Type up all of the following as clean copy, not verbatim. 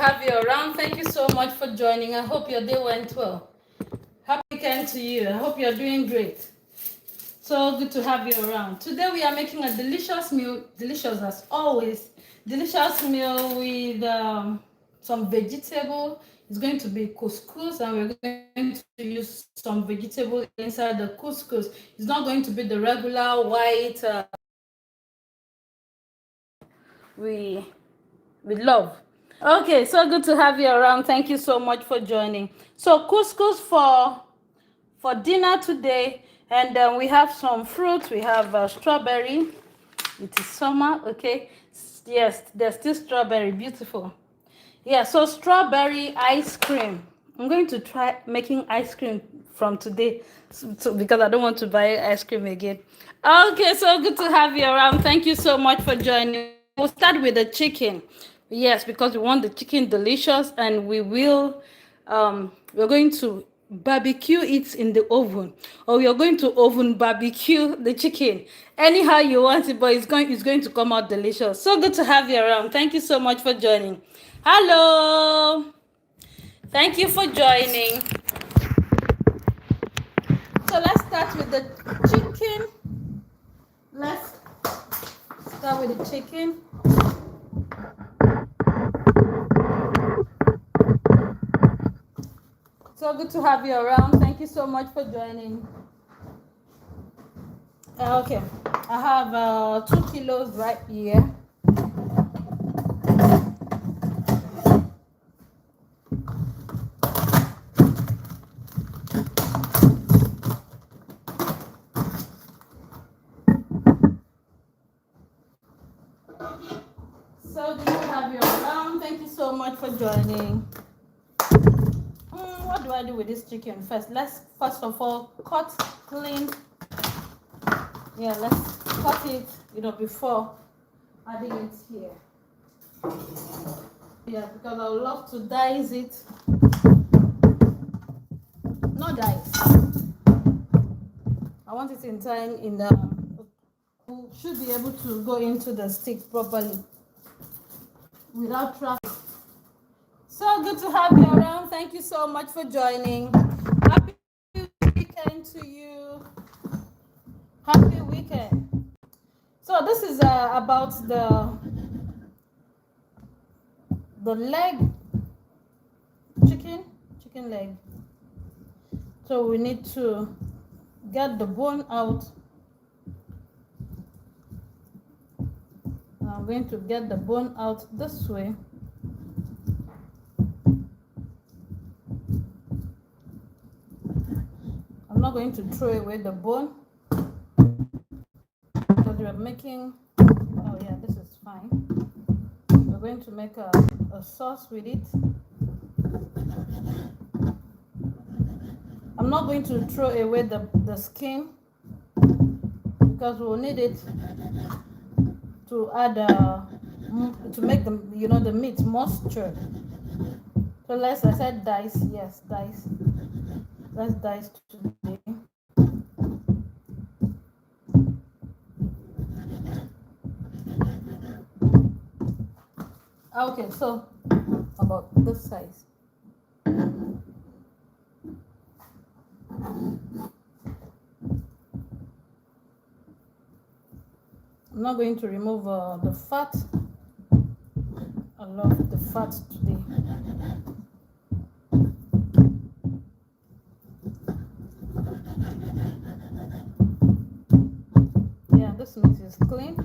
have you around. Thank you so much for joining. I hope your day went well. Happy weekend to you. I hope you're doing great. So good to have you around. Today we are making a delicious meal, delicious as always. Delicious meal with some vegetable. It's going to be couscous, and we're going to use some vegetable inside the couscous. It's not going to be the regular white we love. Okay, so good to have you around. Thank you so much for joining. So couscous for dinner today, and then we have some fruit. We have strawberry. It is summer, okay? Yes, there's still strawberry, beautiful. Yeah, so strawberry ice cream. I'm going to try making ice cream from today, because I don't want to buy ice cream again. Okay, so good to have you around. Thank you so much for joining. We'll start with the chicken. Yes, because we want the chicken delicious, and we're going to barbecue it in the oven, or we are going to oven barbecue the chicken. Anyhow you want it, but it's going to come out delicious. So good to have you around. Thank you so much for joining. Hello. Thank you for joining. So let's start with the chicken. Let's start with the chicken. So good to have you around. Thank you so much for joining. Okay, I have 2 kilos right here. So good to have you around. Thank you so much for joining. What do I do with this chicken first? Let's first of all cut clean. Yeah, let's cut it, before adding it here. Yeah, because I would love to dice it. Not dice. I want it in time should be able to go into the stick properly without traffic. So good to have you around. Thank you so much for joining. Happy weekend to you. Happy weekend. So this is about the leg, chicken leg. So we need to get the bone out. I'm going to get the bone out this way. I'm not going to throw away the bone, because we're making, oh yeah, this is fine. We're going to make a sauce with it. I'm not going to throw away the skin, because we'll need it to add to make the meat moisture. So I said dice. Yes, dice. Let's dice today. Okay, so about this size. I'm not going to remove the fat. I love the fat today. Yeah, this meat is clean.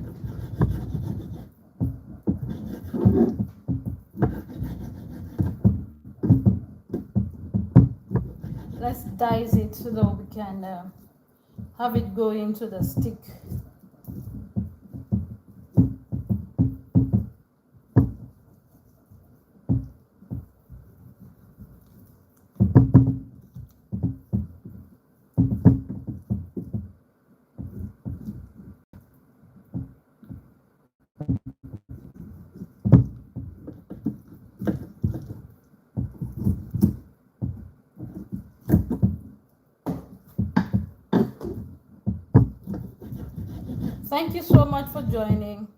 Let's dice it so that we can have it go into the stick. Thank you so much for joining.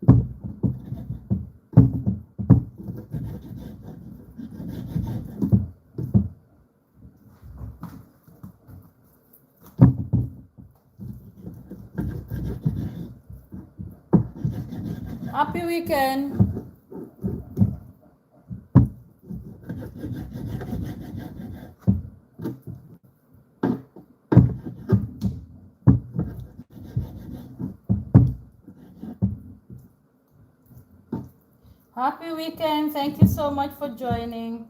Happy weekend. Happy weekend. Thank you so much for joining.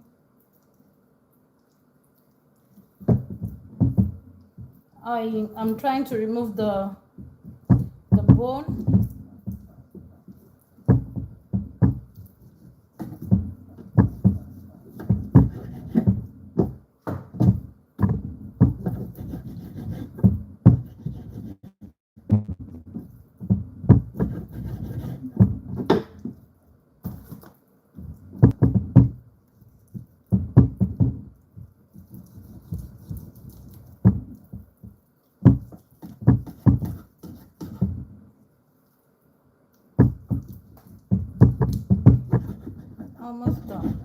I'm trying to remove the bone. Almost done.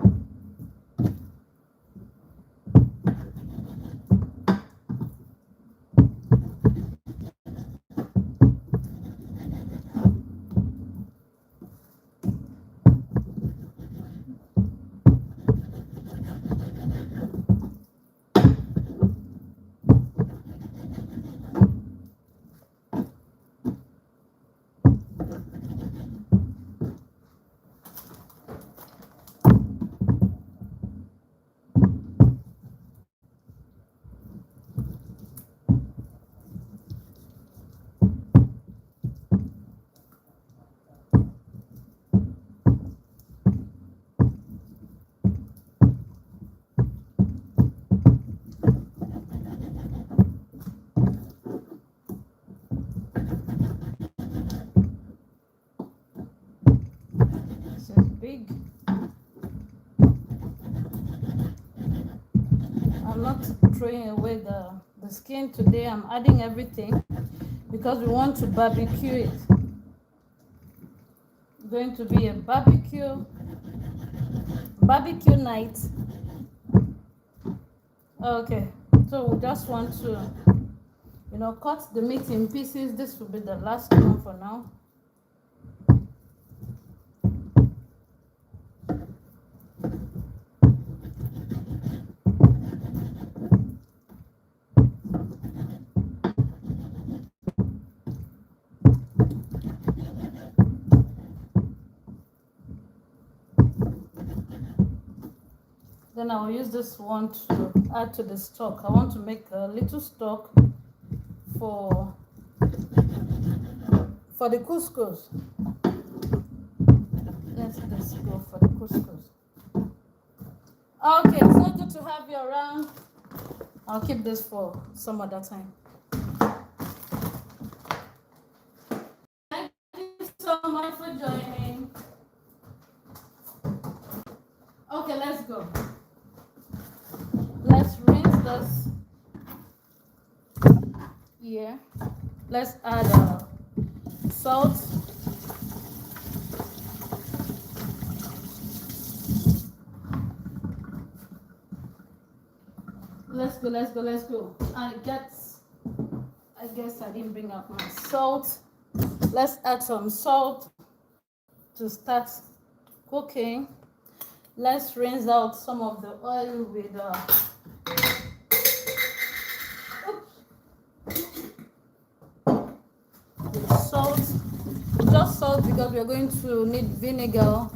This is big. I'm not throwing away the skin today. I'm adding everything because we want to barbecue it. It's going to be a barbecue night. Okay, so we just want to, cut the meat in pieces. This will be the last one for now. Then I will use this one to add to the stock. I want to make a little stock for the couscous. Let's just go for the couscous. Okay, so good to have you around. I'll keep this for some other time. Thank you so much for joining. Okay, let's go. Let's rinse this here. Let's add salt. Let's go. I guess I didn't bring out my salt. Let's add some salt to start cooking. Let's rinse out some of the oil with salt. Just salt because we're going to need vinegar.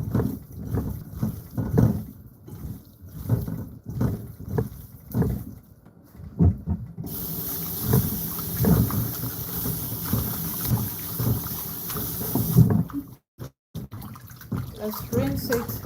Let's rinse it.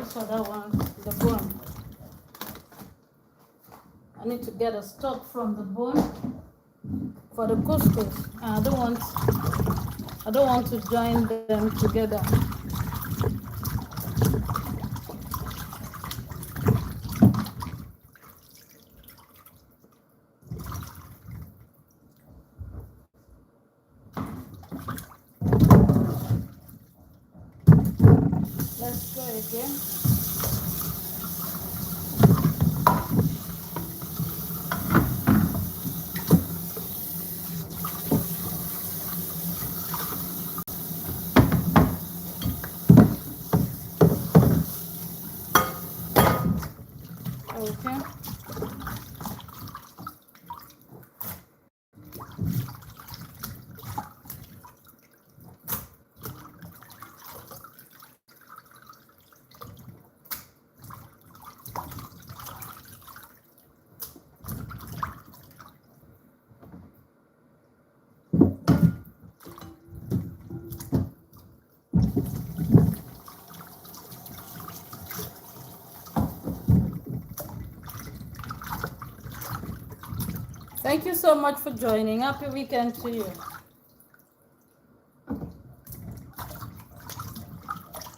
for that one, the bone. I need to get a stalk from the bone for the couscous. I don't want to join them together. Let's go again. Okay. Thank you so much for joining. Happy weekend to you.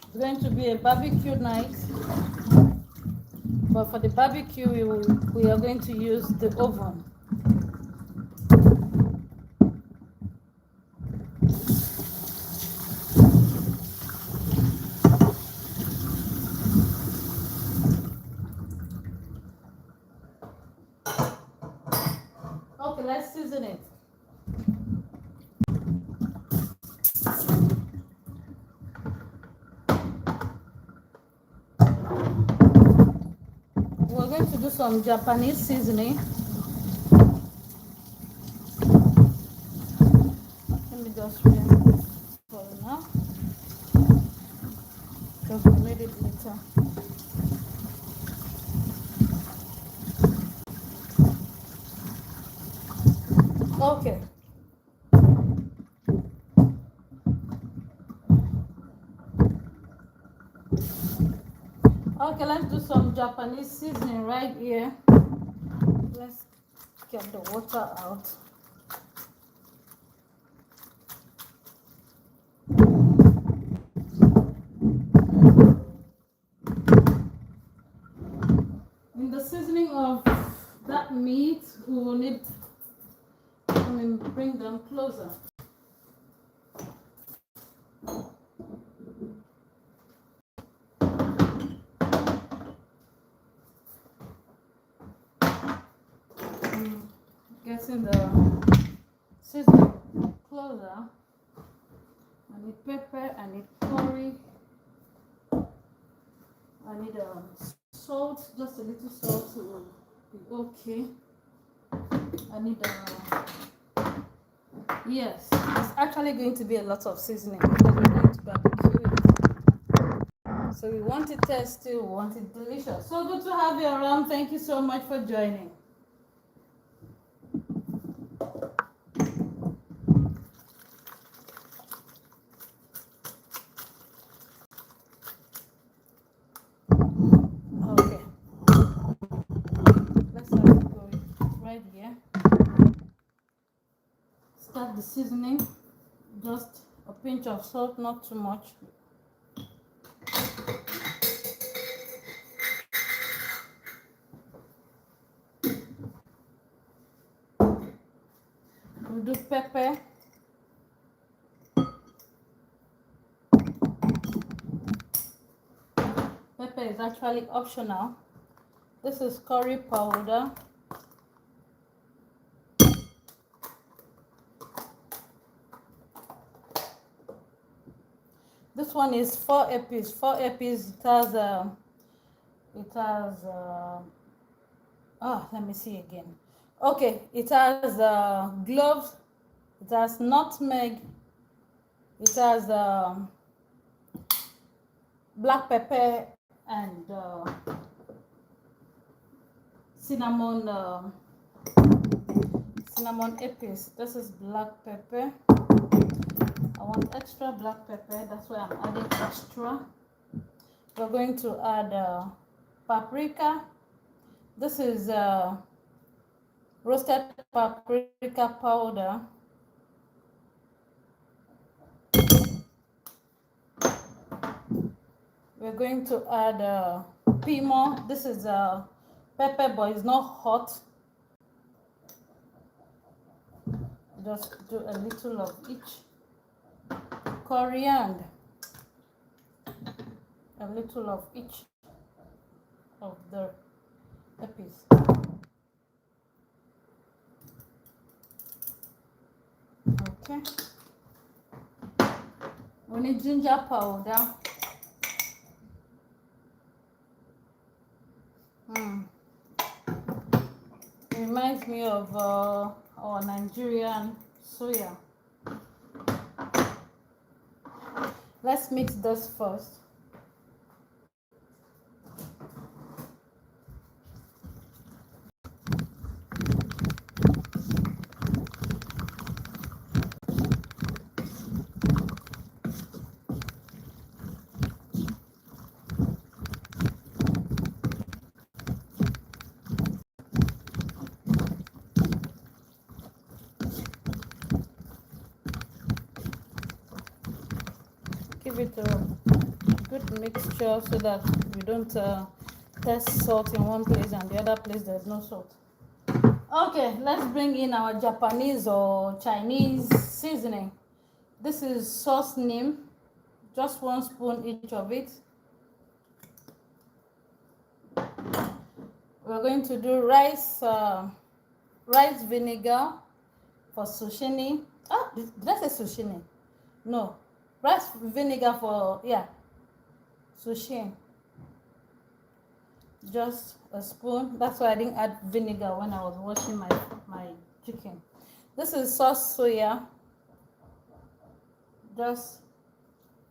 It's going to be a barbecue night. But for the barbecue, we are going to use the oven. Okay, let's season it. We're going to do some Japanese seasoning. Let me just rinse this for now, because we need it later. Okay. Okay, let's do some Japanese seasoning right here. Let's get the water out. In the seasoning of that meat, we will need, bring them closer. Getting the seasoning closer. I need pepper, I need curry, I need salt, just a little salt will be okay. I need yes, it's actually going to be a lot of seasoning because we're going to barbecue it. So we want it tasty, we want it delicious. So good to have you around. Thank you so much for joining. Start the seasoning, just a pinch of salt, not too much. We'll do pepper. Pepper is actually optional. This is curry powder. This one is 4 Epis. 4 Epis. Let me see again. Okay, it has cloves. It has nutmeg. It has black pepper and cinnamon Epis. This is black pepper. I want extra black pepper, that's why I'm adding extra. We're going to add paprika. This is roasted paprika powder. We're going to add pimo. This is pepper, but it's not hot. Just do a little of each. Coriander, a little of each of the epis. Okay. We need ginger powder. It reminds me of our Nigerian soya. Let's mix this first. Give it a good mixture so that we don't test salt in one place and the other place there's no salt. Okay, let's bring in our Japanese or Chinese seasoning. This is sauce neem, just 1 spoon each of it. We're going to do rice vinegar for sushi. Did I say sushi? No, rice vinegar for, yeah, sushi. Just a spoon. That's why I didn't add vinegar when I was washing my chicken. This is sauce soya, just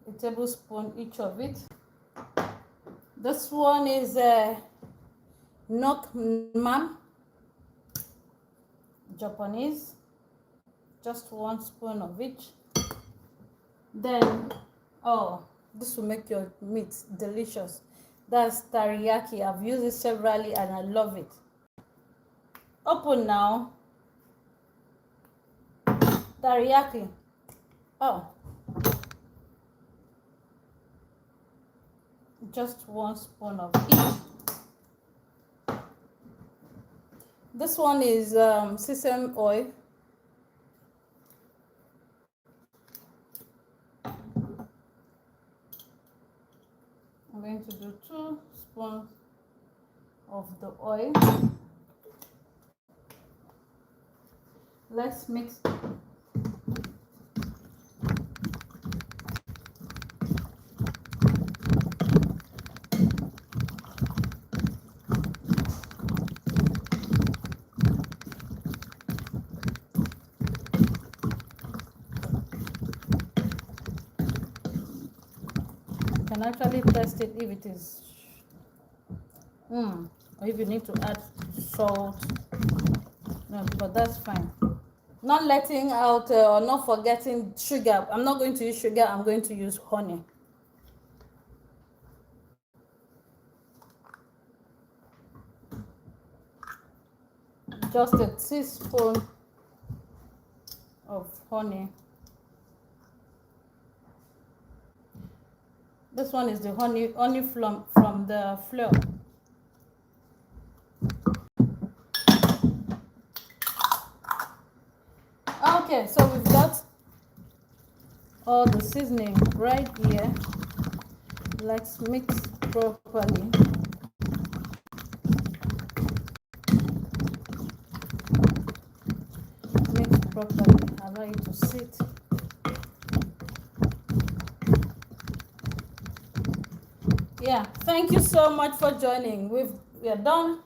a tablespoon each of it. This one is Nuoc Japanese, just 1 spoon of each. Then, oh, this will make your meat delicious. That's teriyaki. I've used it severally and I love it. Open now. Teriyaki. Oh, just 1 spoon of each. This one is sesame oil. I'm going to do 2 spoons of the oil. Let's mix. Can actually test it if it is or if you need to add salt. No, but that's fine. Not letting out or not forgetting sugar. I'm not going to use sugar, I'm going to use honey. Just a teaspoon of honey. This one is the honey from the flour. Okay, so we've got all the seasoning right here. Let's mix properly. Mix properly, allow it to sit. Yeah, thank you so much for joining. We are done.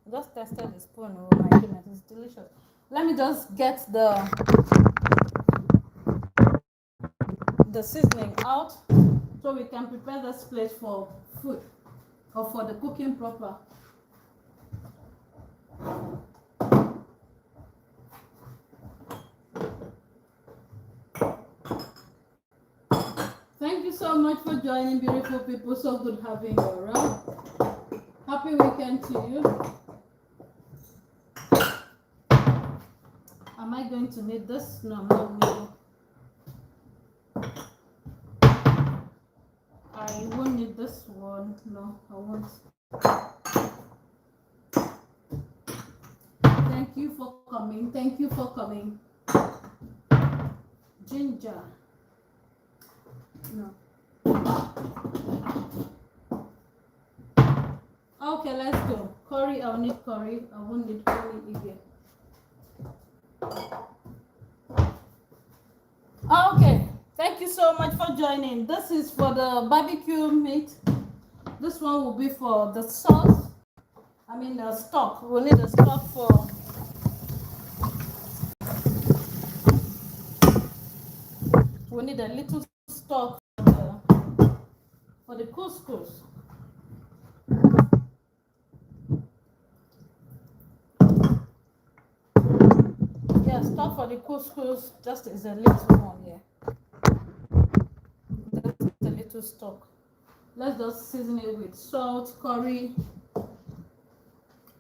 Just tested the spoon. Oh my goodness, it's delicious. Let me just get the seasoning out so we can prepare this place for food or for the cooking proper. Thank you so much for joining, beautiful people. So good having you around. Happy weekend to you. Am I going to need this? No, I'm not needing. I won't need this one. No, I won't. Thank you for coming. Thank you for coming. Ginger. No. Okay, let's go. Curry, I'll need curry. I won't need curry again. Okay, thank you so much for joining. This is for the barbecue meat. This one will be for the sauce. I mean the stock. We'll need a stock for we need a little stock for the couscous. Yeah, stock for the couscous just is a little one here. Just a little stock. Let's just season it with salt, curry.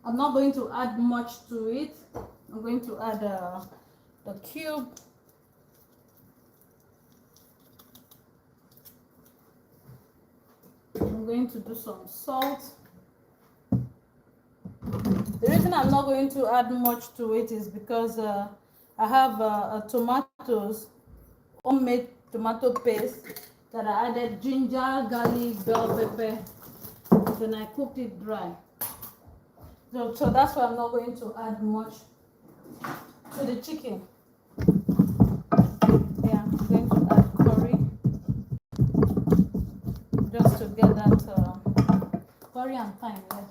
I'm not going to add much to it. I'm going to add the cube. I'm going to do some salt. The reason I'm not going to add much to it is because I have tomatoes, homemade tomato paste that I added ginger, garlic, bell pepper. Then I cooked it dry. So that's why I'm not going to add much to the chicken. Yeah, I'm going to add curry just to get that curry and thyme, yes.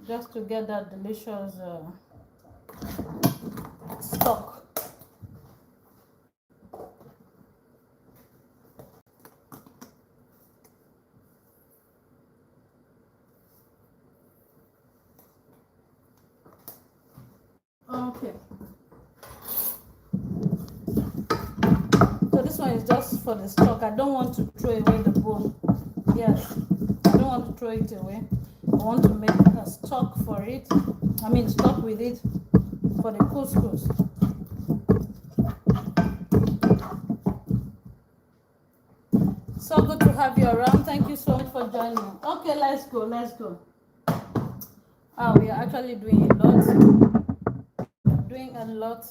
Just to get that delicious stock. Okay. So this one is just for the stock. I don't want to throw away the bone. Yes, I don't want to throw it away. I want to make a stock for it. I mean stock with it for the couscous. So good to have you around. Thank you so much for joining. Okay, let's go. Let's go. We are actually doing a lot. Doing a lot.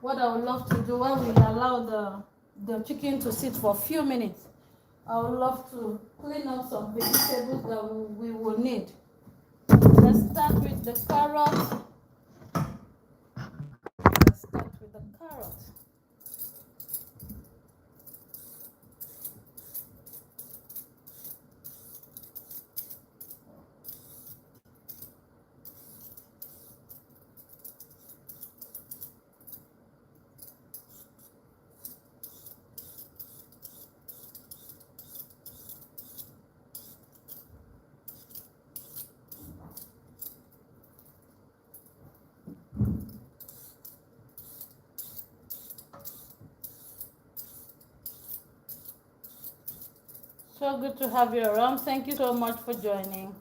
What I would love to do when we allow the chicken to sit for a few minutes, I would love to clean up some vegetables that we will need. Let's start with the carrot. Let's start with the carrot. So good to have you around. Thank you so much for joining.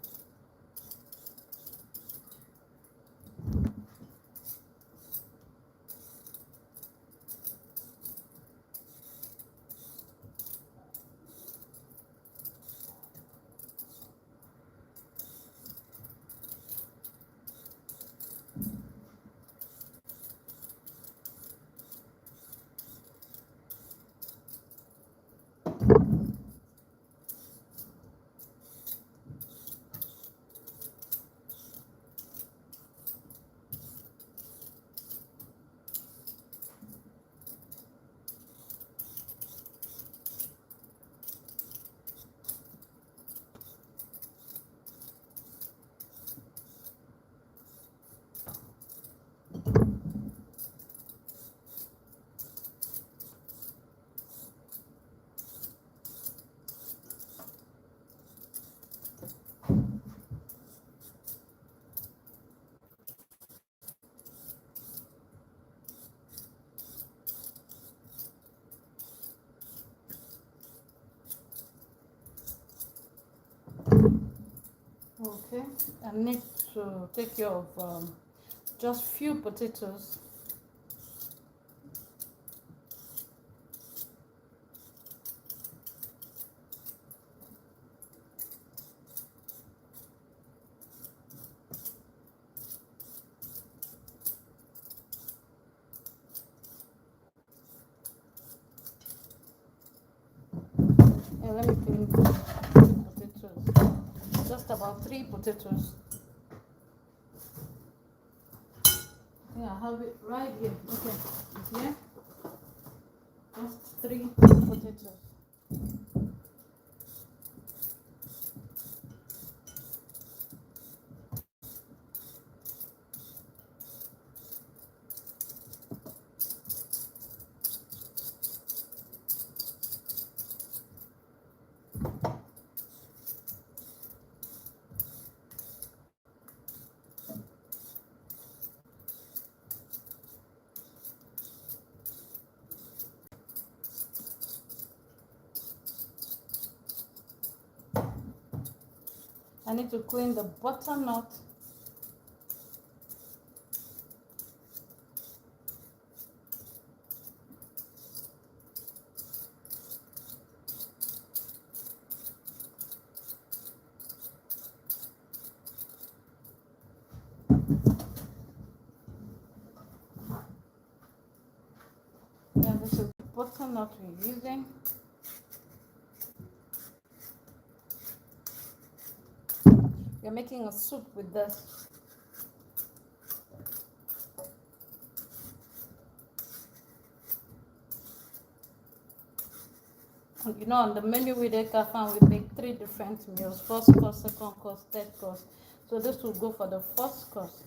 Okay, I need to take care of just few potatoes. And let me clean the potatoes. Just about 3 potatoes. Yeah, I have it right here. Okay, yeah, just 3 potatoes. I need to clean the butternut. Yeah, this is butternut we're using. We're making a soup with this. You know, on the menu with Ekafam, we make 3 different meals: first course, second course, third course. So this will go for the first course.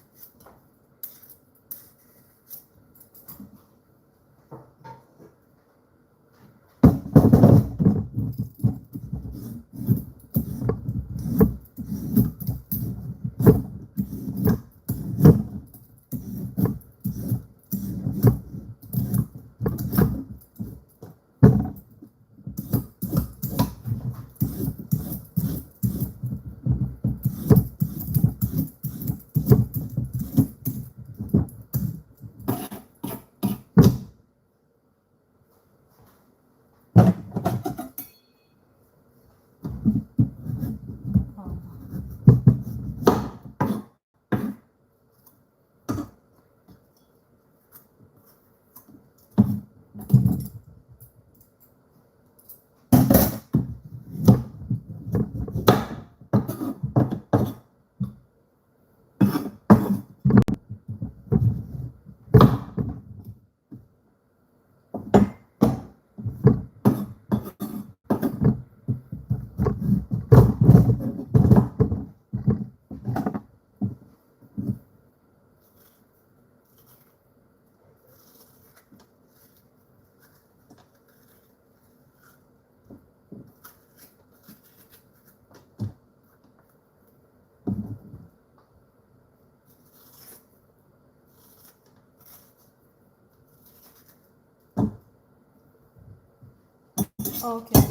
Okay.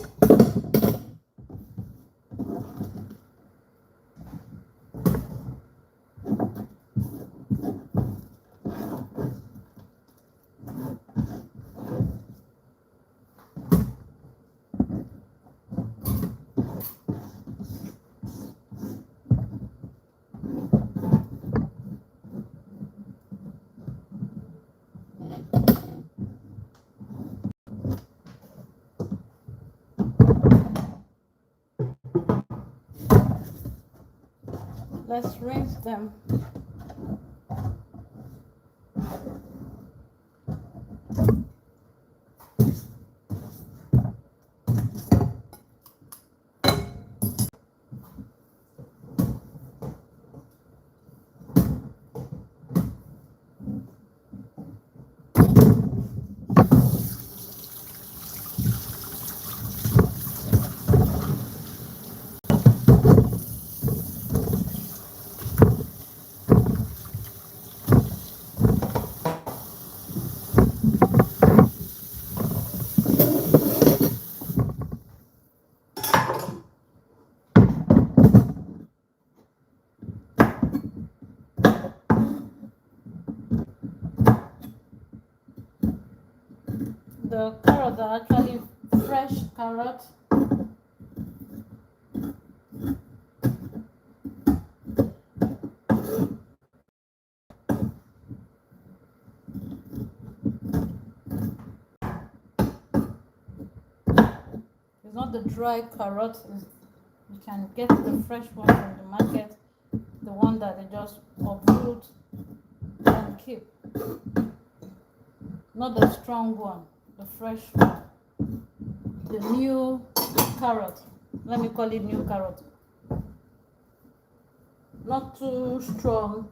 Let's rinse them. the carrots are actually fresh carrots. It's not the dry carrot. You can get the fresh one from the market, the one that they just uproot and keep. Not the strong one, the fresh one. The new carrot. Let me call it new carrot. Not too strong.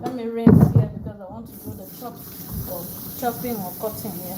Let me rinse here because I want to do the chopping or cutting here.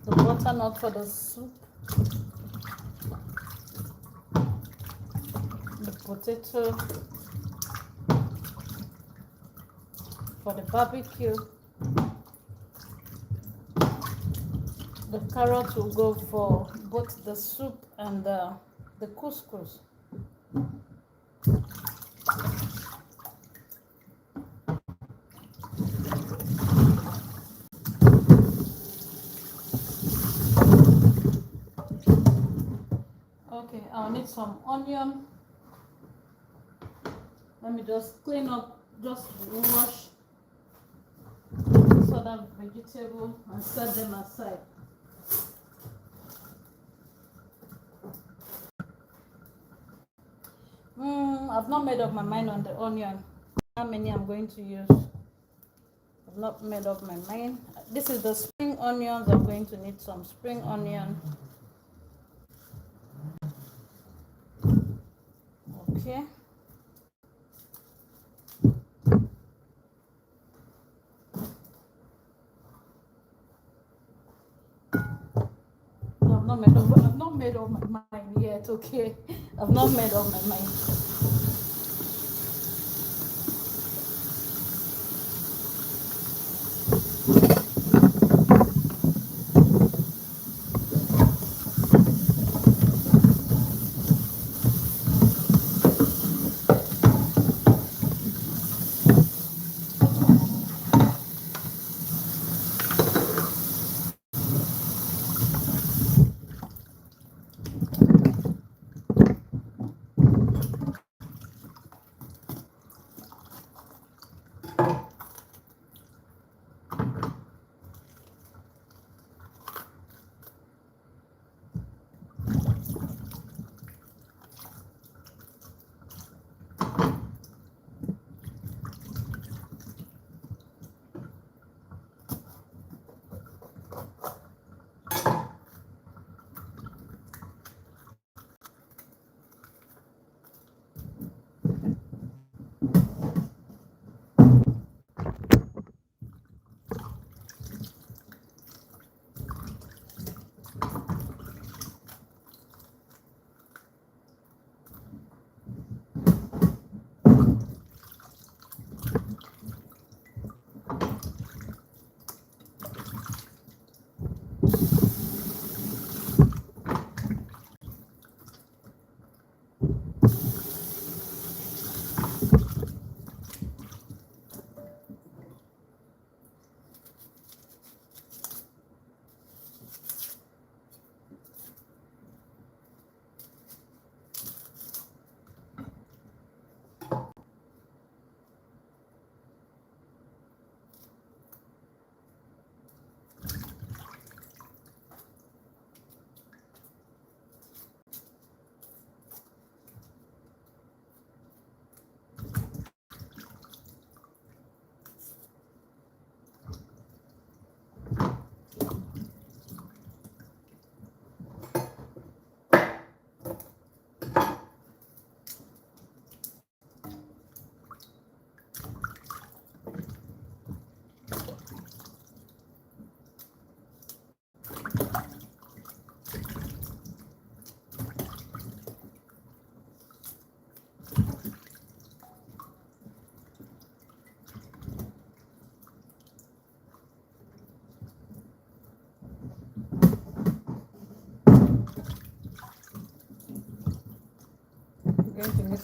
The butternut for the soup, the potato for the barbecue, the carrot will go for both the soup and the couscous. Okay, I'll need some onion. Let me just clean up, just wash so that vegetable and set them aside. I've not made up my mind on the onion. How many I'm going to use? I've not made up my mind. This is the spring onions. I'm going to need some spring onion. Okay. I've not made up my mind yet. Okay, I've not made up my mind.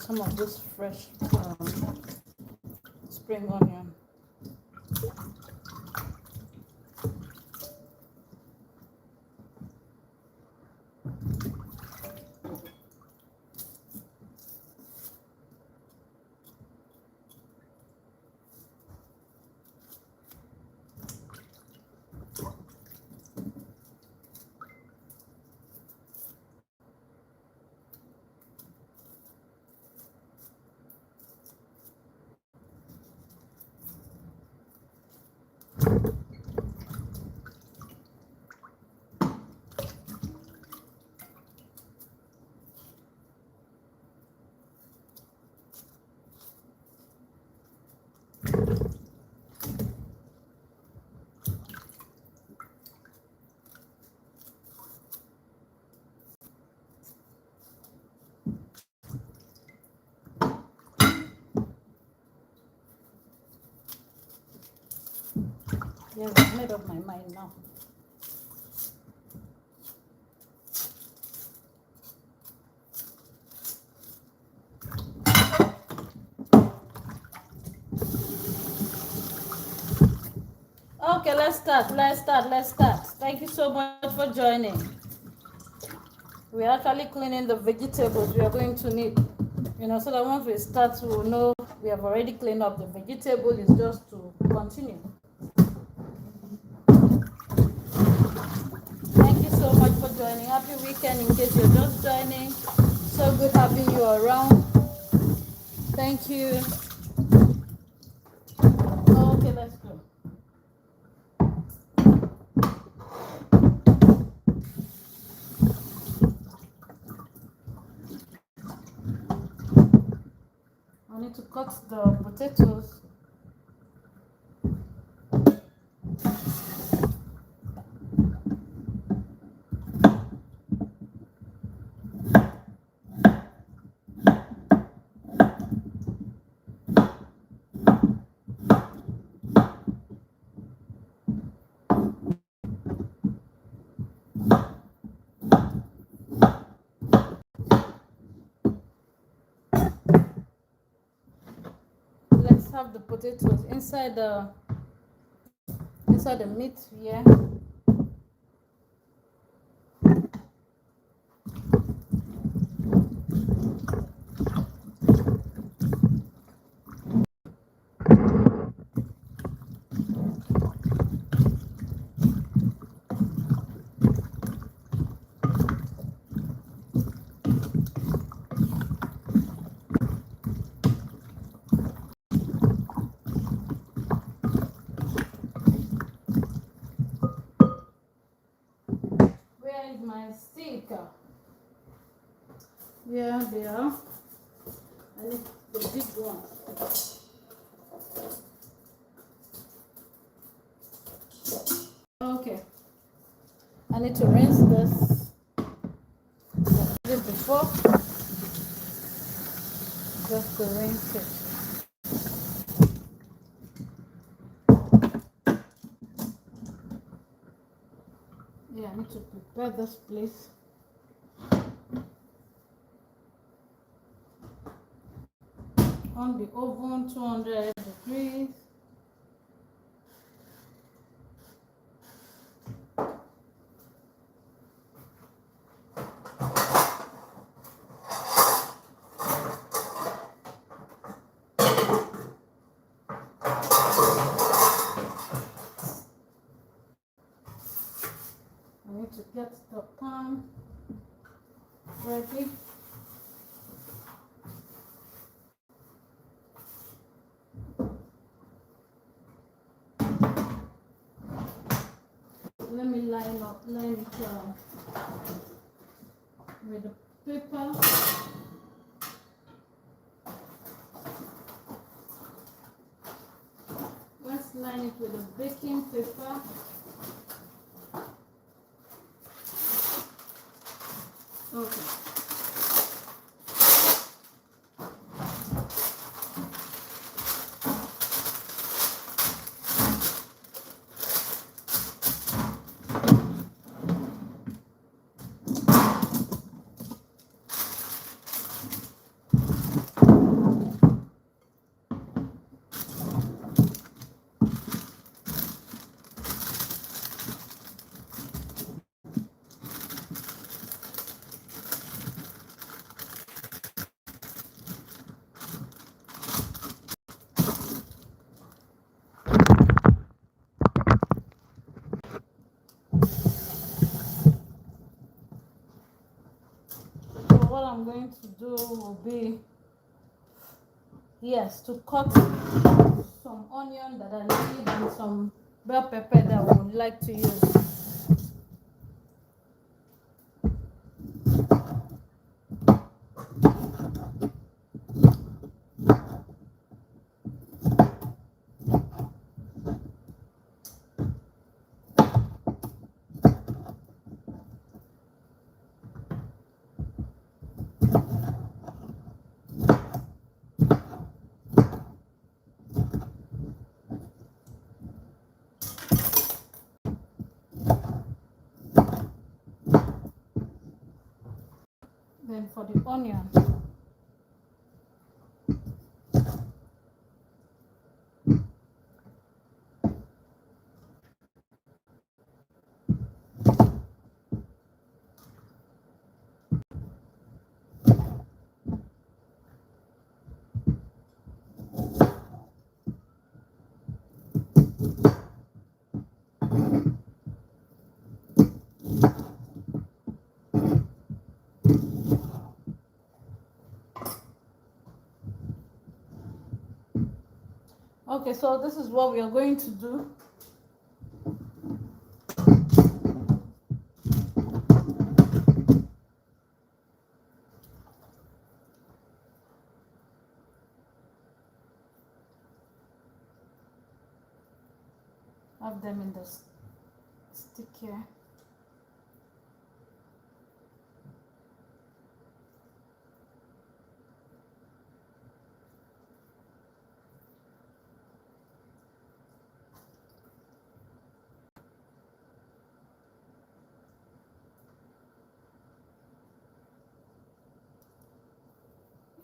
some of this fresh spring onion. Yes, I've made up my mind now. Okay, let's start. Thank you so much for joining. We're actually cleaning the vegetables we are going to need, so that once we start, we will know we have already cleaned up the vegetable. It's just to continue. Thank you so much for joining. Happy weekend in case you're just joining. So good having you around. Thank you. Okay, let's go. I need to cut the potatoes. Let's have the potatoes inside the meat here. Where is my stick? Yeah, they are. I need the big one. Okay. I need to rinse this. I did it before. Just to rinse it. Yeah, I need to prepare this place. On the oven, 200 degrees. I need to get the pan ready. Let me line it with the paper. Let's line it with the baking paper. Okay. going to do will be, yes, to cut some onion that I need and some bell pepper that I would like to use. Then for the onion, okay, so this is what we are going to do. Have them in the stick here.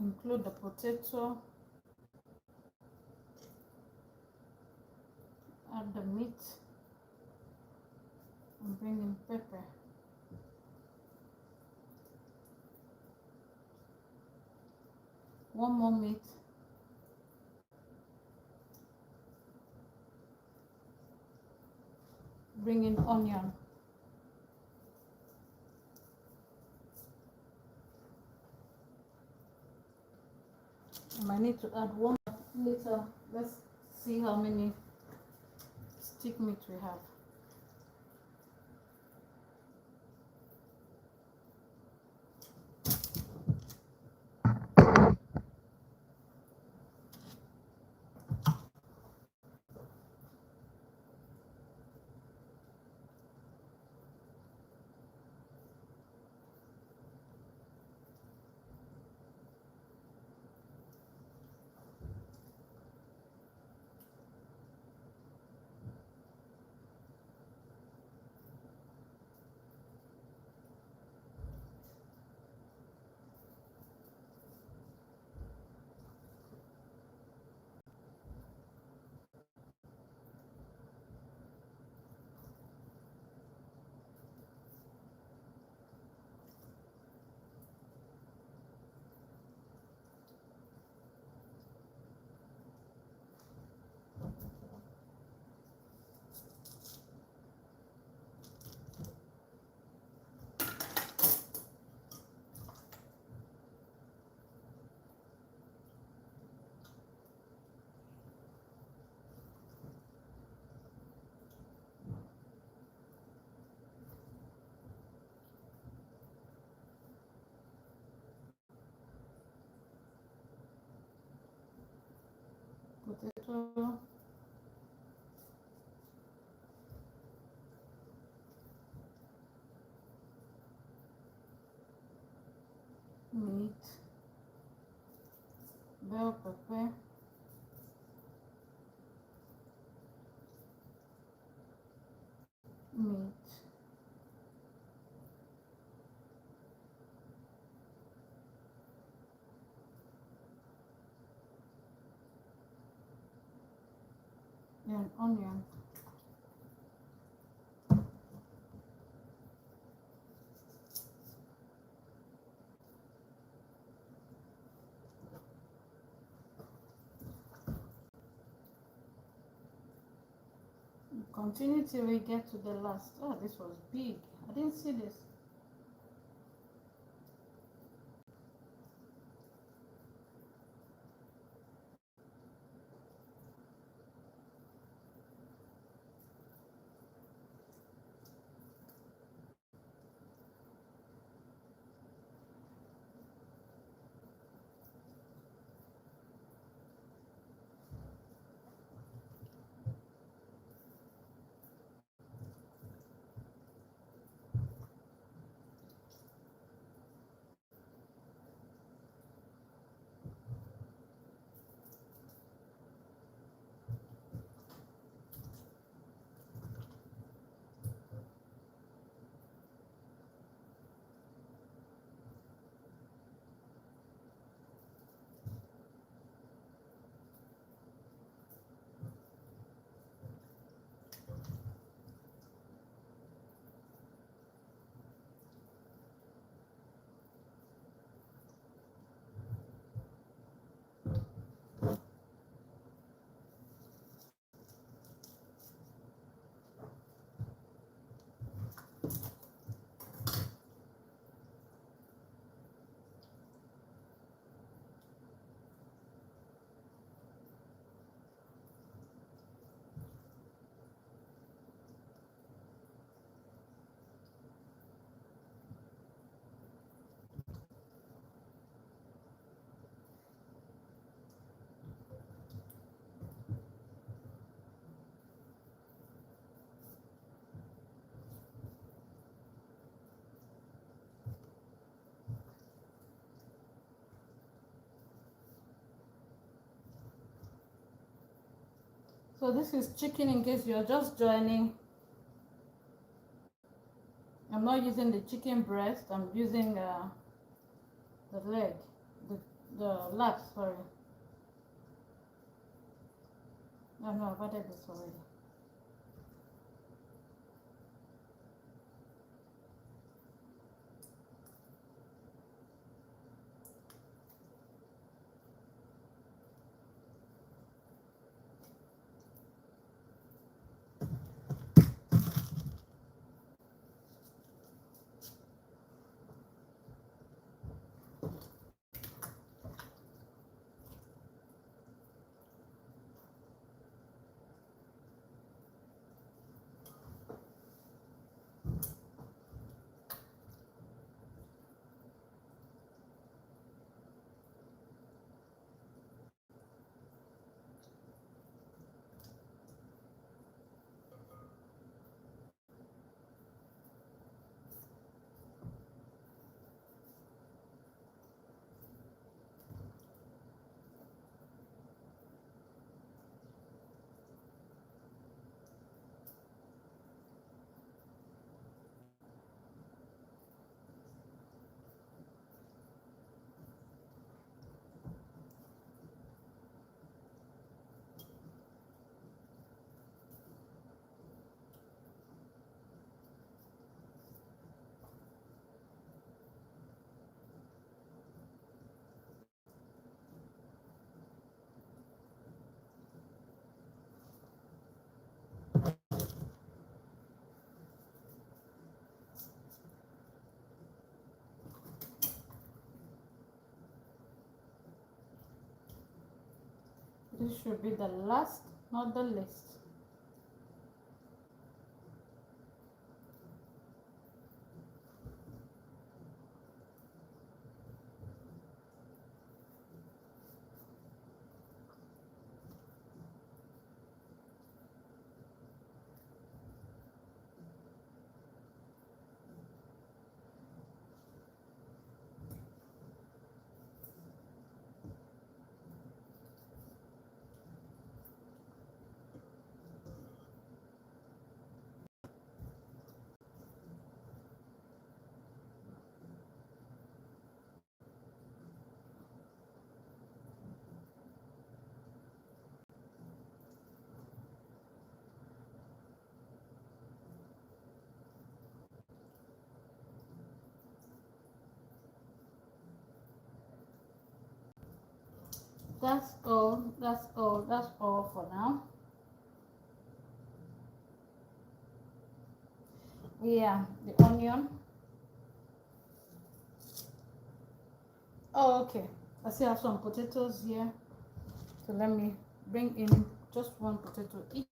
Include the potato, add the meat, and bring in pepper. One more meat. Bring in onion. I might need to add one later. Let's see how many stick meat we have. Potato, meat, bell pepper, meat, and onion. Continue till we get to the last. Oh, this was big. I didn't see this. So this is chicken in case you're just joining. I'm not using the chicken breast, I'm using the leg, the lap, sorry. No, I've added this already. This should be the last, not the least. That's all for now. Yeah, the onion. Oh, okay. I still have some potatoes here. So let me bring in just one potato each.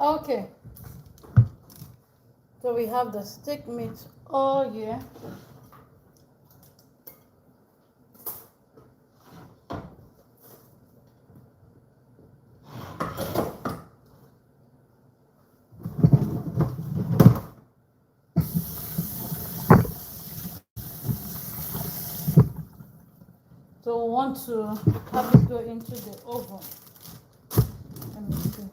Okay. So we have the steak meat all here. So we want to have it go into the oven. Let me see.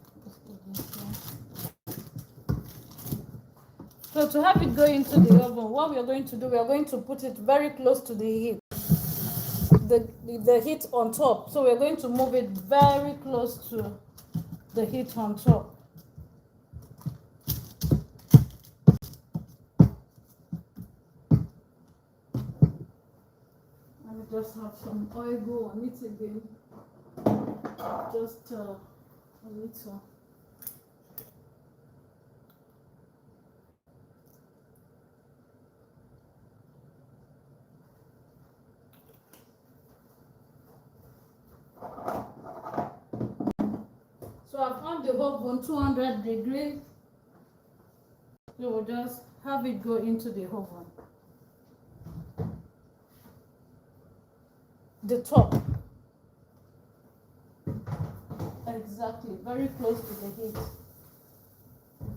So to have it go into the oven, what we are going to do, we are going to put it very close to the heat. The heat on top. So we're going to move it very close to the heat on top. just have some oil go on it again. Just a little. So I've on the oven 200 degrees. So we'll just have it go into the oven. The top. Exactly, very close to the heat.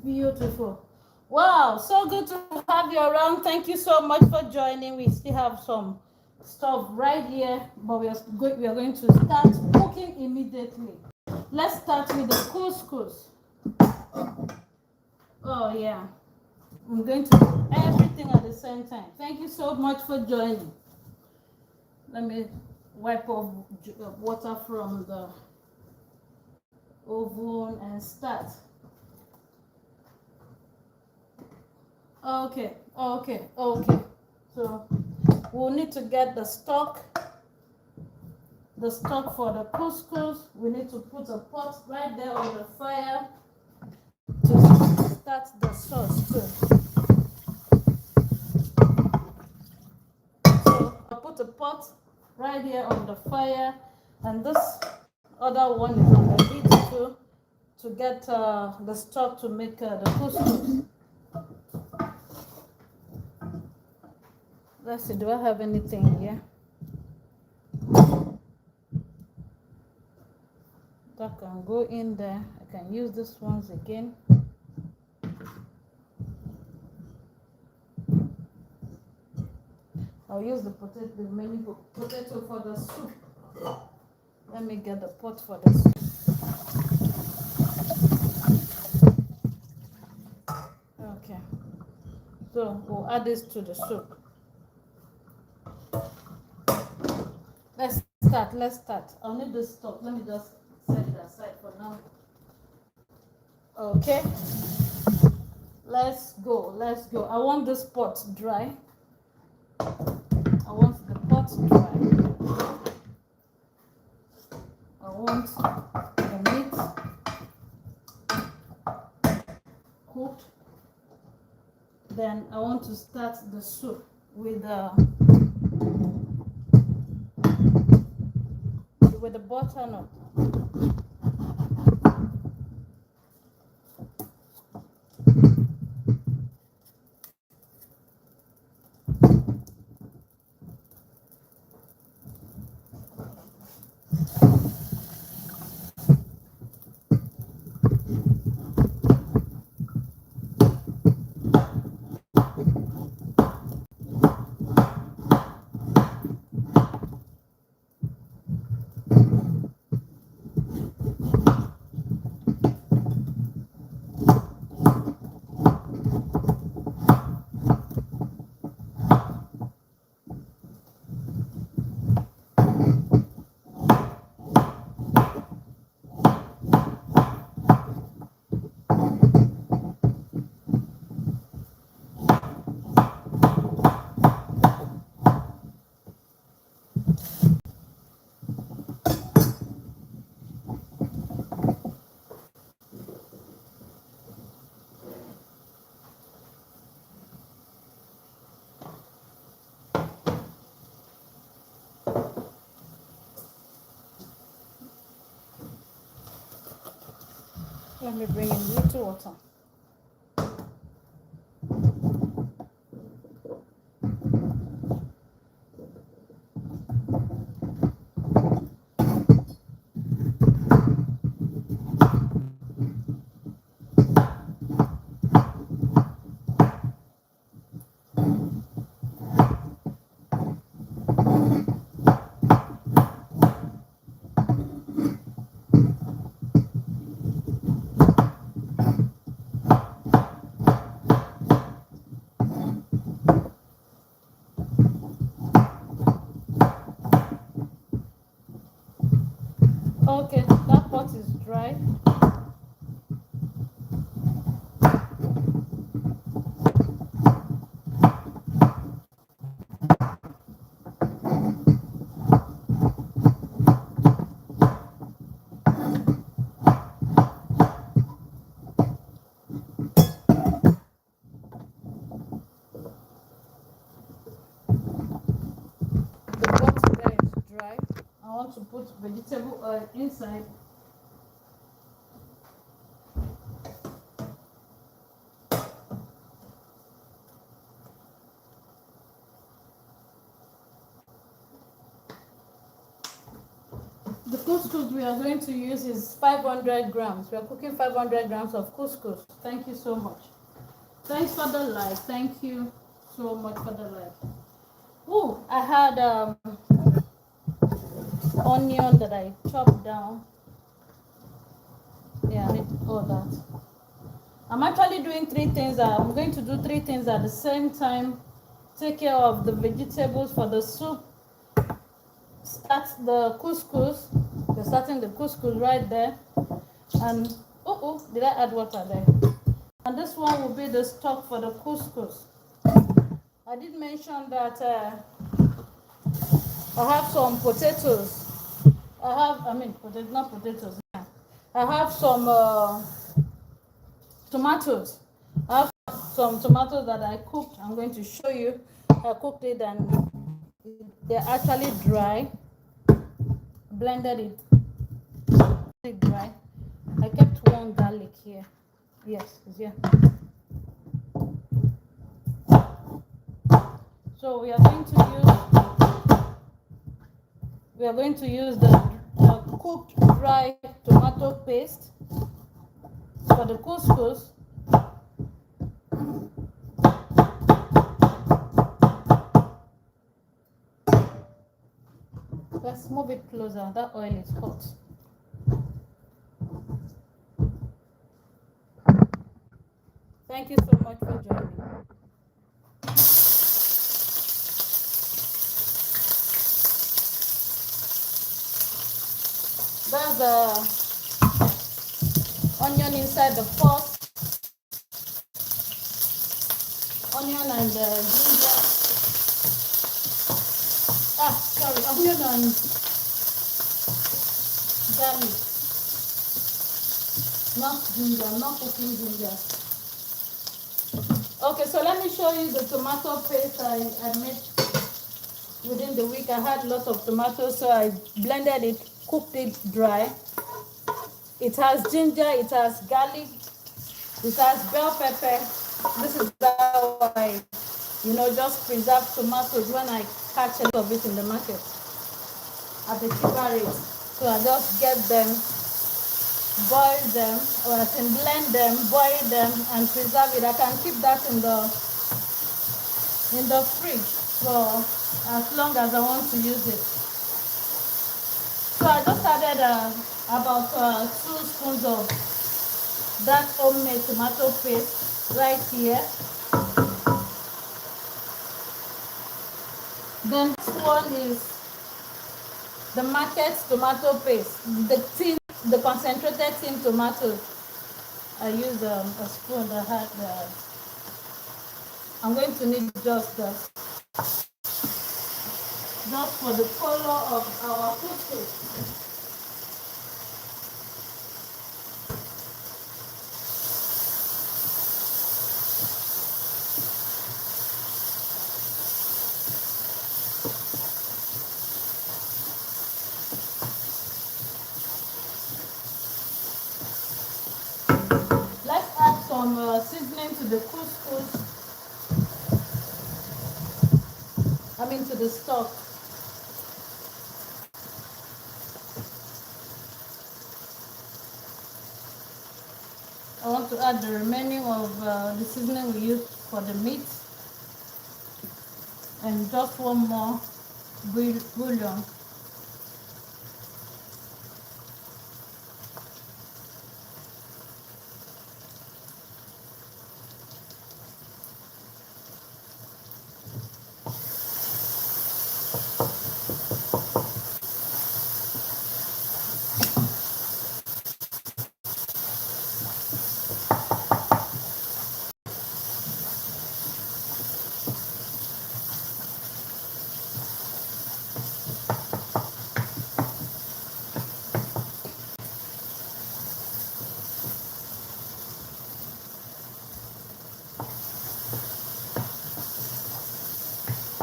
Beautiful. Wow, so good to have you around. Thank you so much for joining. We still have some stuff right here, but we are going to start cooking immediately. Let's start with the couscous. Oh yeah, I'm going to do everything at the same time. Thank you so much for joining. Let me wipe off water from the oven and start. Okay. So we'll need to get the stock for the couscous. We need to put a pot right there on the fire to start the sauce too. So I'll put a pot right here on the fire, and this other one is on the heat too, to get the stock to make the couscous. Let's see, do I have anything here that can go in there? I can use this ones again. I'll use the remaining potato for the soup. Let me get the pot for the soup. Okay, so we'll add this to the soup. Let's start. I'll need this stock. Let me just set it aside for now. Okay, let's go. I want this pot dry. I want the pot dry. I want the meat cooked. Then I want to start the soup with the butternut. Let me bring in a little water. want to put vegetable oil inside. The couscous we are going to use is 500 grams. We are cooking 500 grams of couscous. Thank you so much. Thanks for the like. Thank you so much for the like. Oh, I had onion that I chopped down. Yeah, I need all that. I'm actually doing 3 things. I'm going to do 3 things at the same time. Take care of the vegetables for the soup. Start the couscous. We're starting the couscous right there. And did I add water there? And this one will be the stock for the couscous. I did mention that I have some potatoes. Not potatoes. I have some tomatoes. I have some tomatoes that I cooked. I'm going to show you. I cooked it and they're actually dry. Blended it dry. I kept one garlic here. Yes, it's here. So we are going to use the cooked dry tomato paste for the couscous. Let's move it closer. That oil is hot. Thank you so much for joining. That's the onion inside the pot. Onion and ginger. Onion and garlic. Not ginger, not cooking ginger. Okay, so let me show you the tomato paste I made within the week. I had lots of tomatoes, so I blended it, cooked it dry. It has ginger, it has garlic, it has bell pepper. This is how I, just preserve tomatoes when I catch a lot of it in the market at the cheaper rate. So I just get them, boil them, or I can blend them, boil them, and preserve it. I can keep that in the fridge for as long as I want to use it. So I just added about 2 spoons of that homemade tomato paste right here. Then this one is the market tomato paste, the concentrated tin tomatoes. I used a spoon that had I'm going to need just this, just for the color of our couscous. Let's add some seasoning to the couscous. To the stock. I want to add the remaining of the seasoning we used for the meat, and just one more bouillon.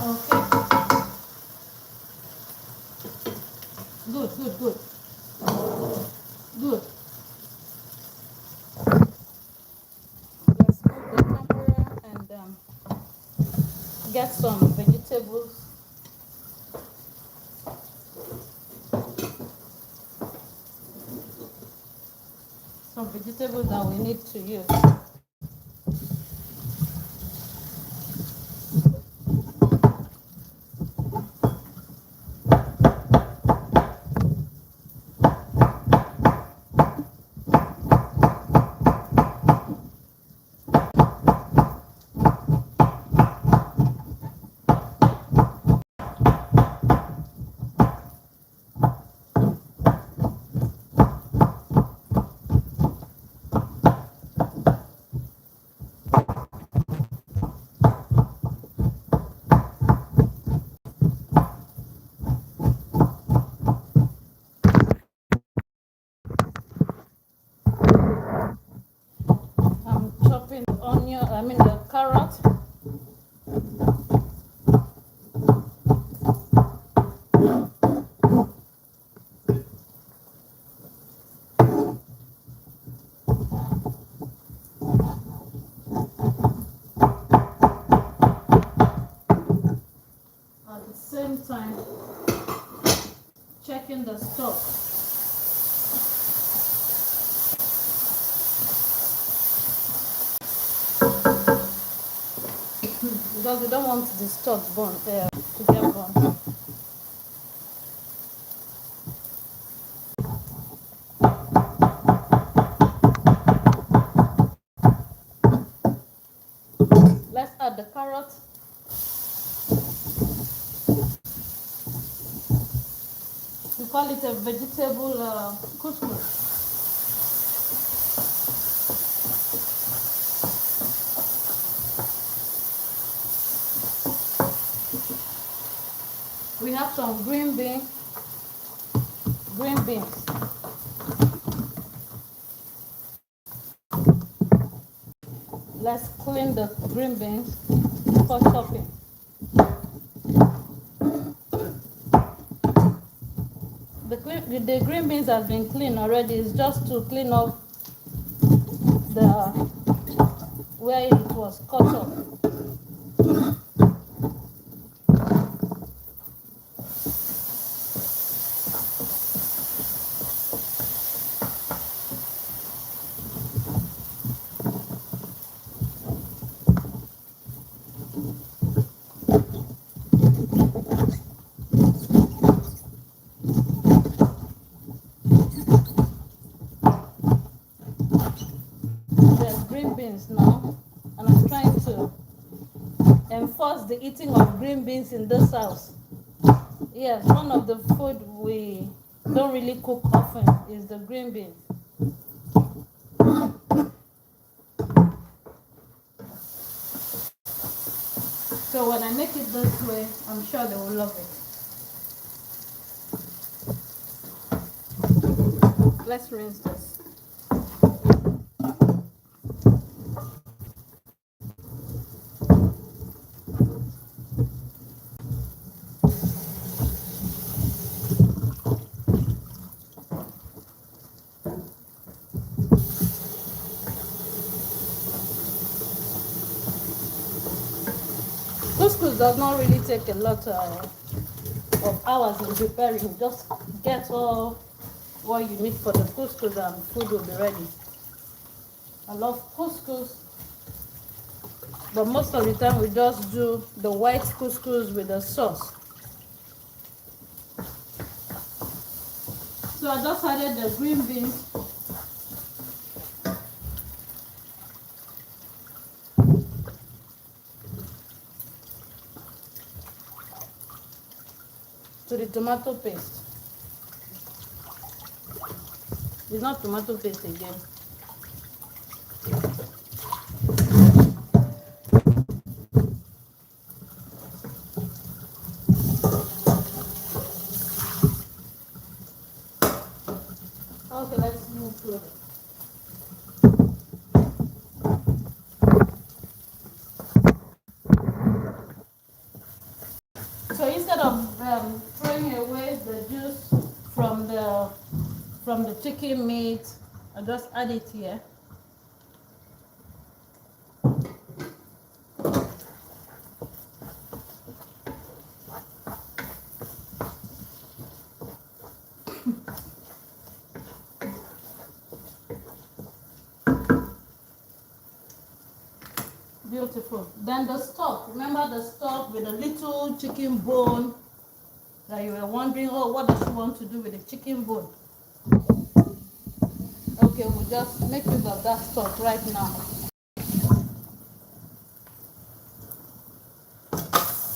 Okay. Good. Good, good. Good. Let's move the camera and get some vegetables. Some vegetables that we need to use. I'm chopping the onion, the carrot. At the same time, checking the stock. Because we don't want the stock to get burnt. Let's add the carrot. We call it a vegetable couscous. We have some green beans. Let's clean the green beans before chopping. The green beans has been cleaned already. It's just to clean up the where it was cut off. Beans now, and I'm trying to enforce the eating of green beans in this house. Yes, one of the food we don't really cook often is the green beans. So when I make it this way, I'm sure they will love it. Let's rinse this. Couscous does not really take a lot of hours in preparing. Just get all what you need for the couscous and food will be ready. I love couscous, but most of the time we just do the white couscous with the sauce. So I just added the green beans. To the tomato paste. It's not tomato paste again. Okay, let's move to it. So instead of throwing away the juice from the chicken meat. I just add it here. Beautiful. Then the stock. Remember the stock with a little chicken bone that you were wondering, oh, what does she want to do with the chicken bone? Okay, we'll just make use of that stock right now.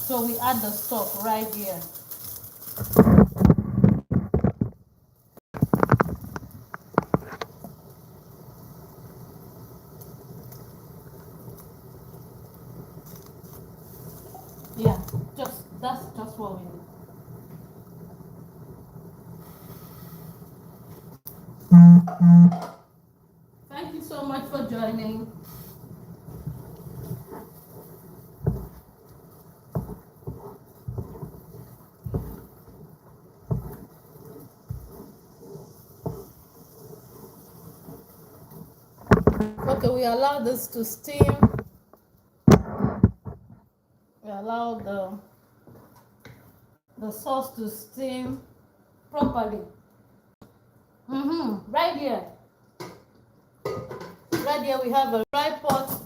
So we add the stock right here. Yeah, that's just what we need. Thank you so much for joining. Okay, we allow this to steam. We allow the sauce to steam properly. Right here. Right here we have a dry pot.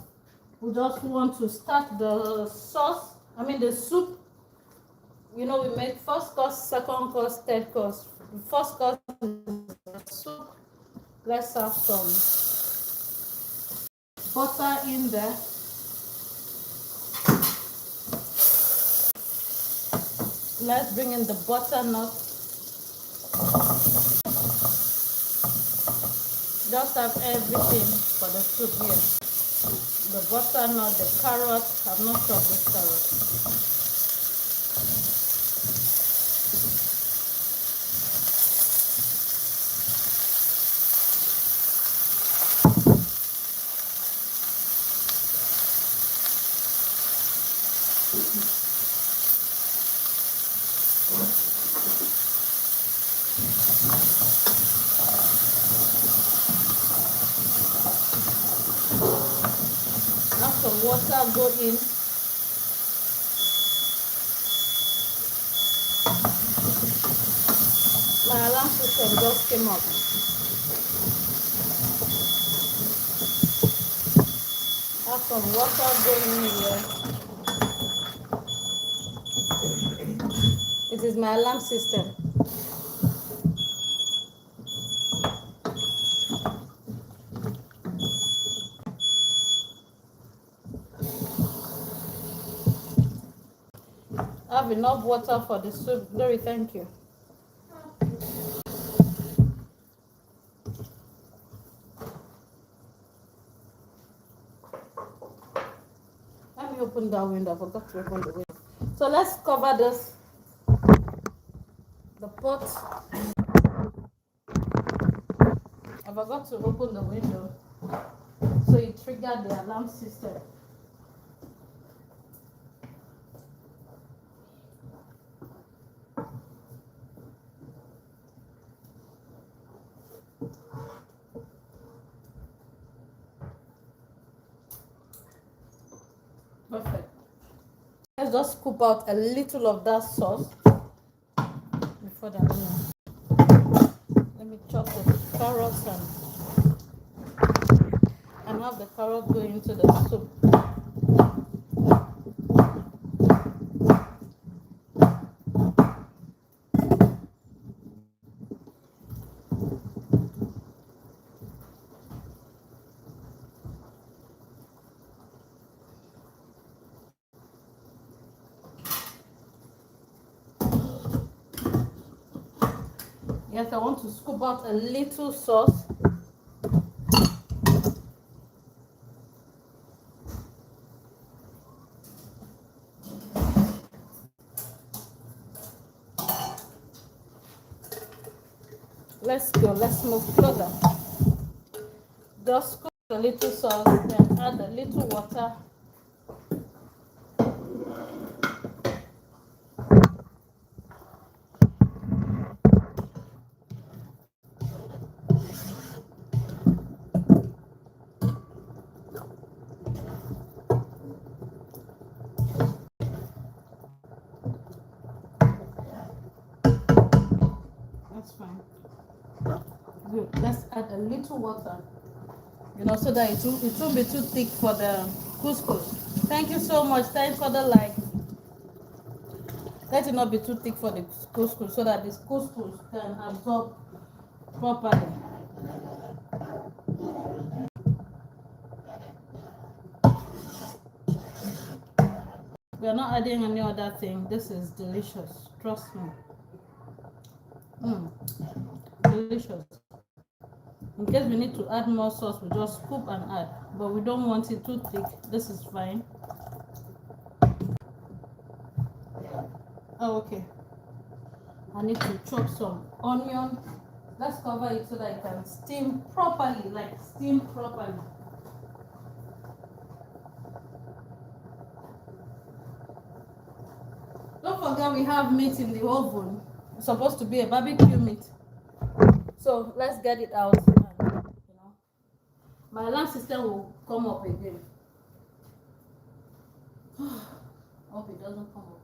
We just want to start the sauce, the soup. You know, we make first course, second course, third course. The first course is the soup. Let's have some butter in there. Let's bring in the butternut. Just have everything for the soup here. The butternut, the carrot. I've not chopped this carrot. Have some water go in. My alarm system just came up. Have some water going in here. It is my alarm system. I have enough water for the soup. Glory, thank you. Let me open that window. I forgot to open the window. So let's cover this, the pot. I forgot to open the window, so it triggered the alarm system. Perfect. Let's just scoop out a little of that sauce before that. Let me chop the carrots and have the carrot go into the soup. Yes, I want to scoop out a little sauce. Let's go, let's move further. Just scoop a little sauce, then add a little water. That's fine. Good. Let's add a little water, you know, so that it won't be too thick for the couscous. Thank you so much. Thanks for the like. Let it not be too thick for the couscous, so that this couscous can absorb properly. We are not adding any other thing. This is delicious. Trust me. Delicious. In case we need to add more sauce, we just scoop and add. But we don't want it too thick. This is fine. Oh, okay. I need to chop some onion. Let's cover it so that it can steam properly, like steam properly. Don't forget we have meat in the oven. It's supposed to be a barbecue meat. So let's get it out. You know, my alarm system will come up again. Hope it doesn't come up.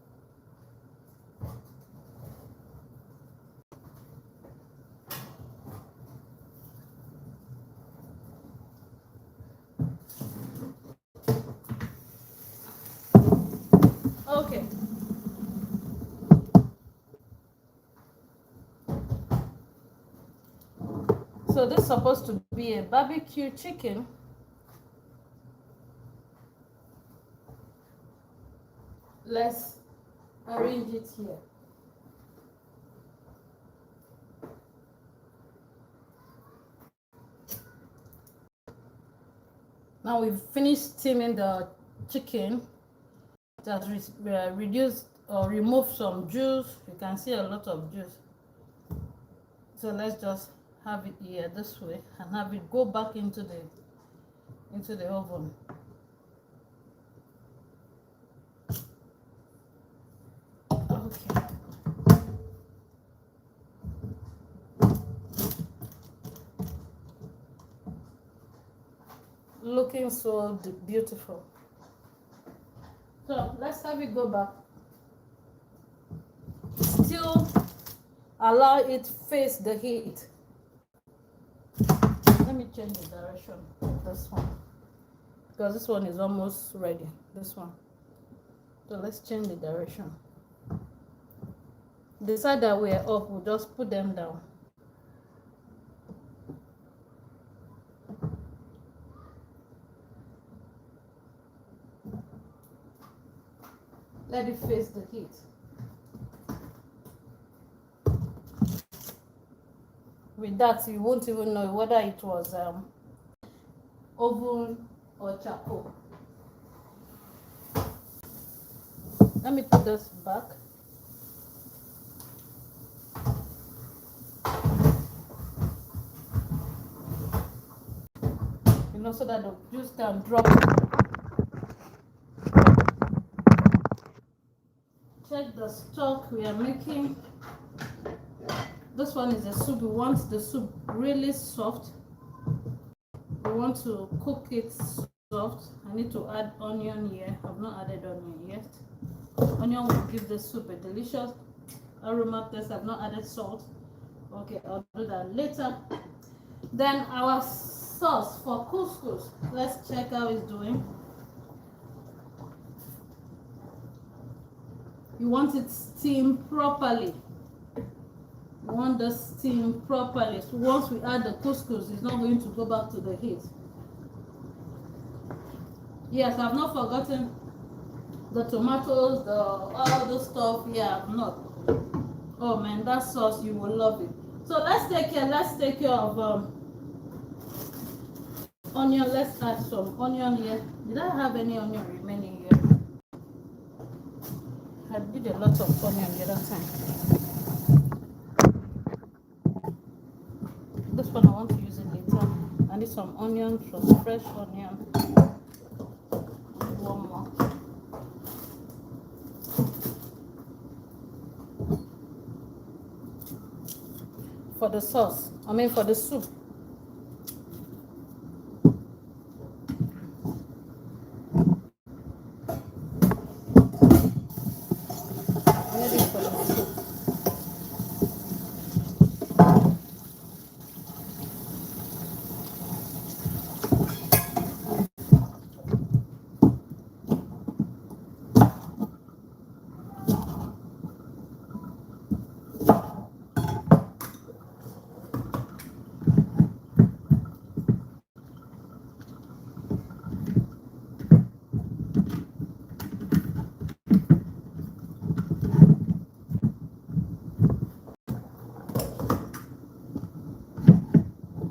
Okay. So this is supposed to be a barbecue chicken. Let's arrange it here. Now we've finished steaming the chicken. It has reduced or removed some juice. You can see a lot of juice. So let's just have it here this way and have it go back into the oven. Okay. Looking so beautiful. So let's have it go back. Still allow it face the heat. Let me change the direction of this one, because this one is almost ready. This one. So let's change the direction. The side that we're up, we'll just put them down. Let it face the heat. With that, you won't even know whether it was oven or charcoal. Let me put this back. You know, so that the juice can drop. Check the stock we are making. This one is a soup. We want the soup really soft. We want to cook it soft. I need to add onion here. I've not added onion yet. Onion will give the soup a delicious aroma taste. I've not added salt. Okay, I'll do that later. Then our sauce for couscous. Let's check how it's doing. You want it steamed properly. You want the steam properly. So once we add the couscous, it's not going to go back to the heat. Yes, I've not forgotten the tomatoes, all the stuff. Yeah, I've not. Oh man, that sauce, you will love it. So let's take care of onion. Let's add some onion here. Did I have any onion remaining here? I did a lot of onion the other time. This one I want to use it later. I need some onion, some fresh onion. One more. For the sauce, for the soup.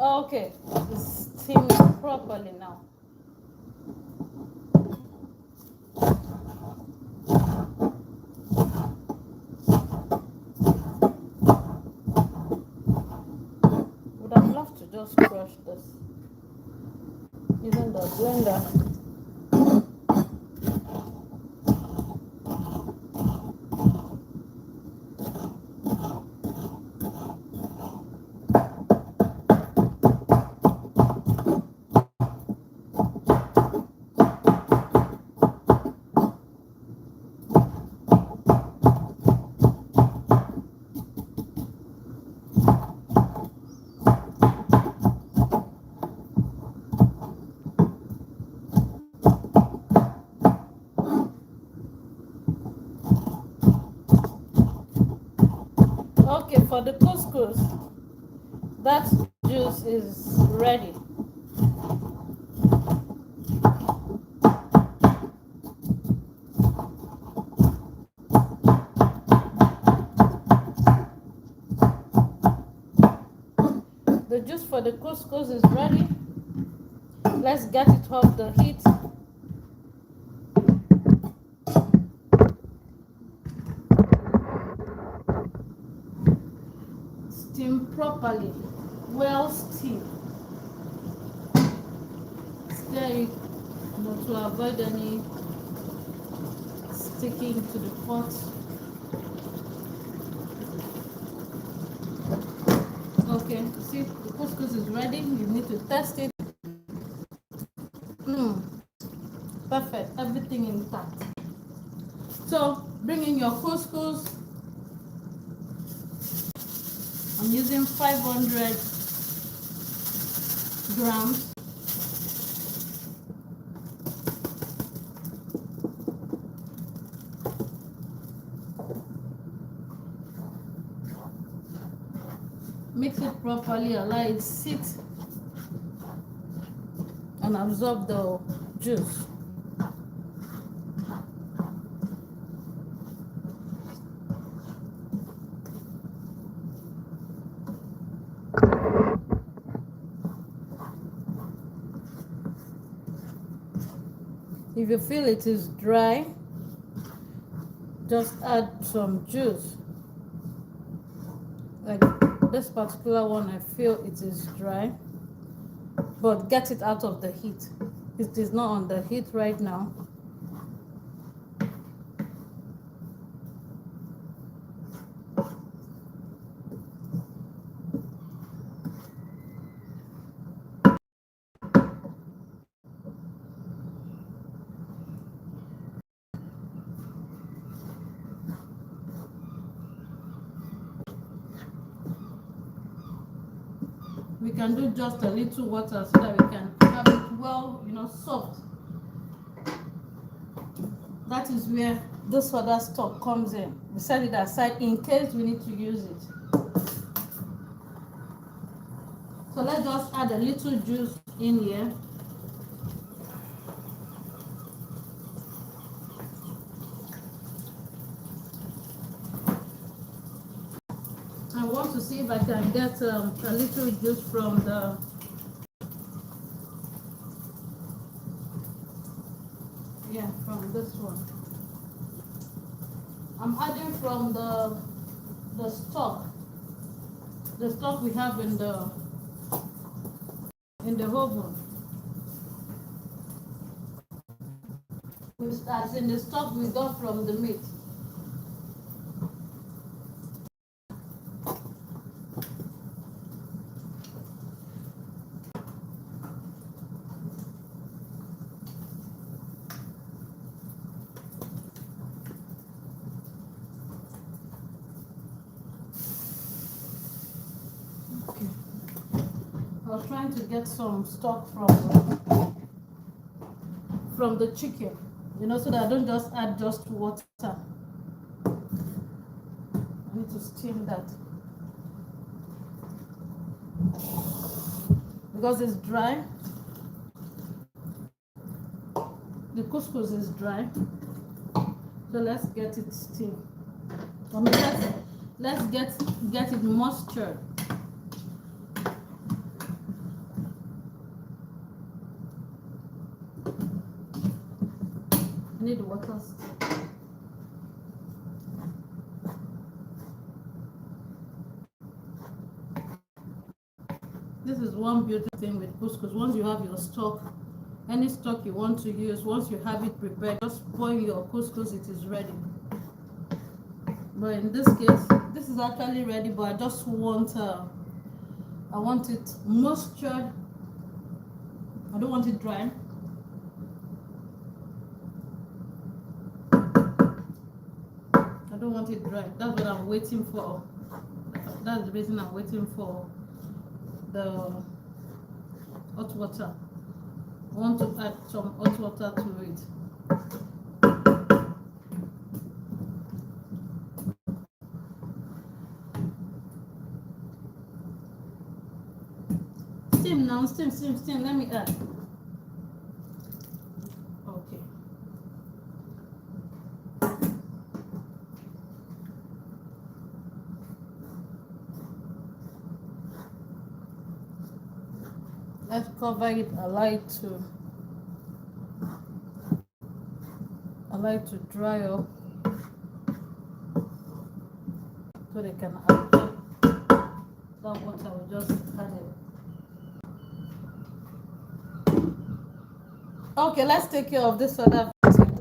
Okay, it's steaming properly now. Would have loved to just crush this using the blender. Okay, for the couscous, that juice is ready. The juice for the couscous is ready. Let's get it off the heat. Steam properly, well steamed. Stir it, to avoid any sticking to the pot. Okay, see, the couscous is ready. You need to test it. Perfect, everything intact. So bring in your couscous. I'm using 500 grams. Mix it properly, allow it sit and absorb the juice. If you feel it is dry, just add some juice. Like this particular one, I feel it is dry, but get it out of the heat. It is not on the heat right now. We can do just a little water so that we can have it well, soft. That is where this other stock comes in. We set it aside in case we need to use it. So let's just add a little juice in here. I want to see if I can get a little juice from from this one. I'm adding from the stock we have in the oven. As in the stock we got from the meat. I was trying to get some stock from the chicken, so that I don't just add just water. I need to steam that because it's dry. The couscous is dry, so let's get it steamed. I mean, let's get it moisture. need water still. This is one beautiful thing with couscous. Once you have your stock, any stock you want to use, once you have it prepared, just pour in your couscous, it is ready. But in this case, this is actually ready, but I just want I want it moistured. I don't want it dry. I don't want it dry. That's what I'm waiting for. That's the reason I'm waiting for the hot water. I want to add some hot water to it. Steam now, steam. Let me add. Okay. Let's cover it. I like to dry up so they can absorb that water we just added. Okay, let's take care of this other vegetables.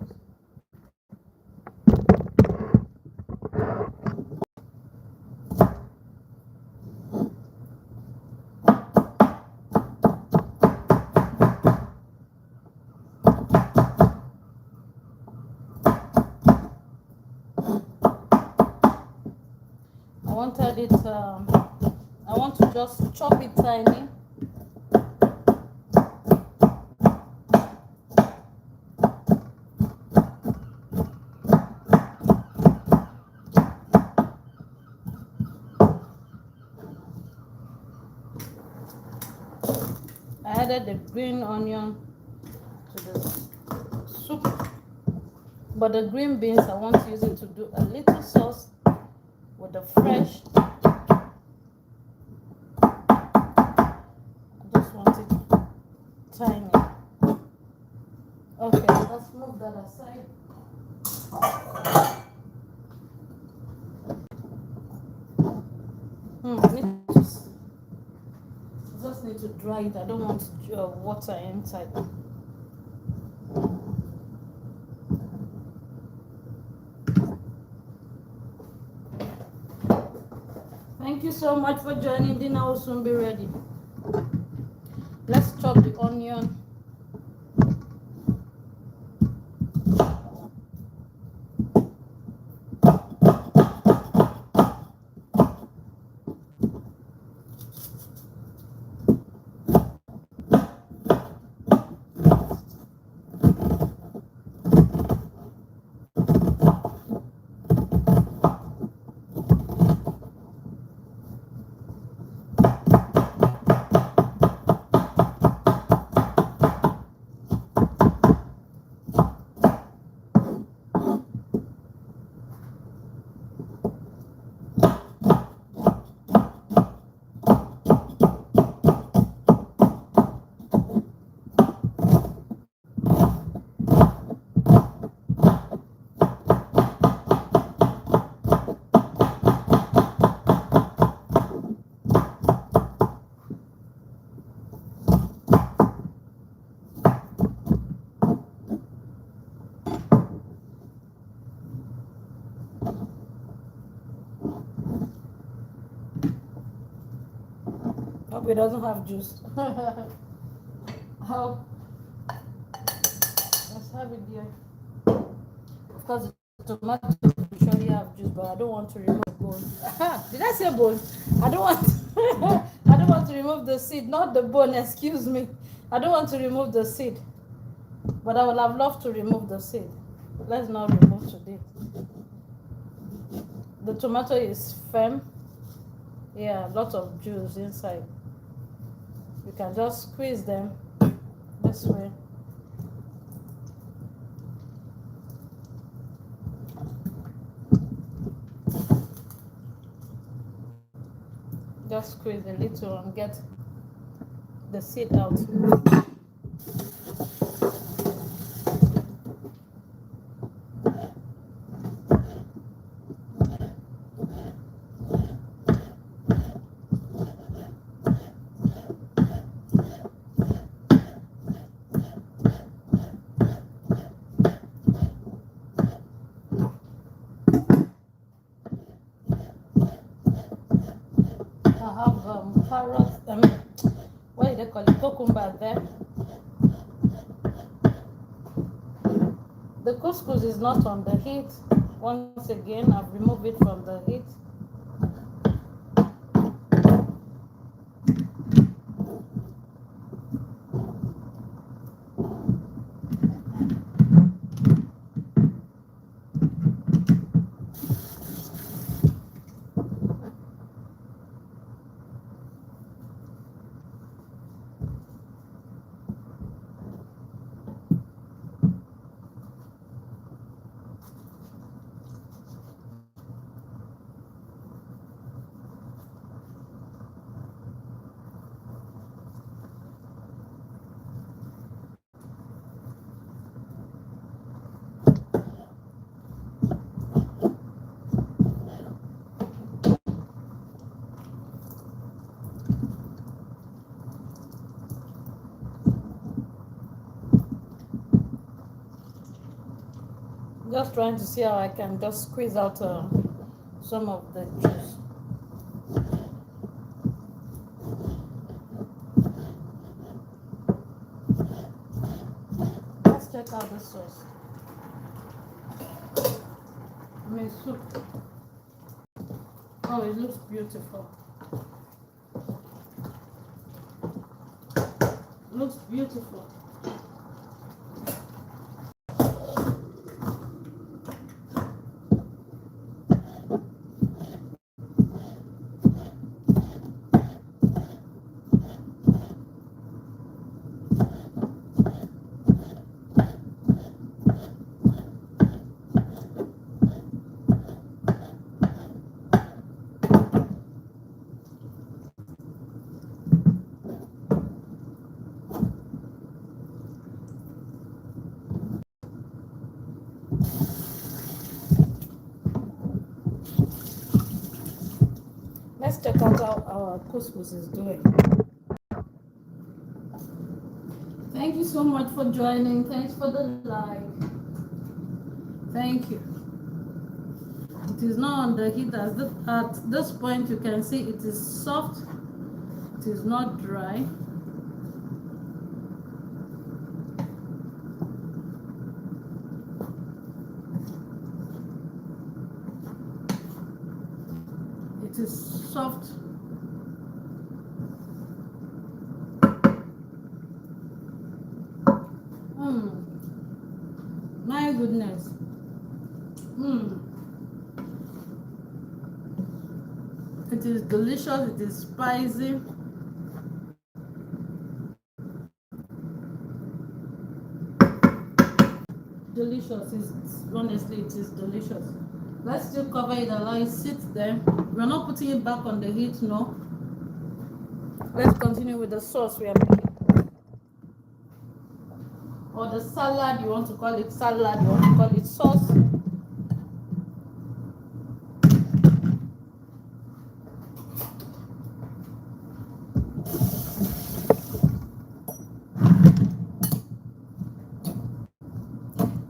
I want to just chop it tiny. I added the green onion to the soup, but the green beans I want to use it to do a little sauce with the fresh. I just want it tiny. Okay, let's move that aside. Just need to dry it. I don't want water inside. Thank you so much for joining. Dinner will soon be ready. Let's chop the onion. Hope it doesn't have juice. Hope. Let's have it there. Of course, the tomato will surely have juice, but I don't want to remove the bone. Did I say bone? I don't want. I don't want to remove the seed, not the bone. Excuse me. I don't want to remove the seed, but I would have loved to remove the seed. Let's not remove today. The tomato is firm. Yeah, lots of juice inside. You can just squeeze them this way. Just squeeze a little and get the seed out. carrot, I mean, what do they call it? Cucumber there. The couscous is not on the heat. Once again, I've removed it from the heat. Just trying to see how I can just squeeze out some of the juice. Let's check out the sauce. My soup. Oh, it looks beautiful. Looks beautiful. Let's check out how our couscous is doing. Thank you so much for joining. Thanks for the like. Thank you. It is not on the heat at this point. You can see it is soft. It is not dry. It is soft. My goodness. It is delicious. It is spicy. Delicious. Honestly, it is delicious. Let's still cover it, allow it sit there. We're not putting it back on the heat, no. Let's continue with the sauce we are making. Or the salad, you want to call it salad, you want to call it sauce.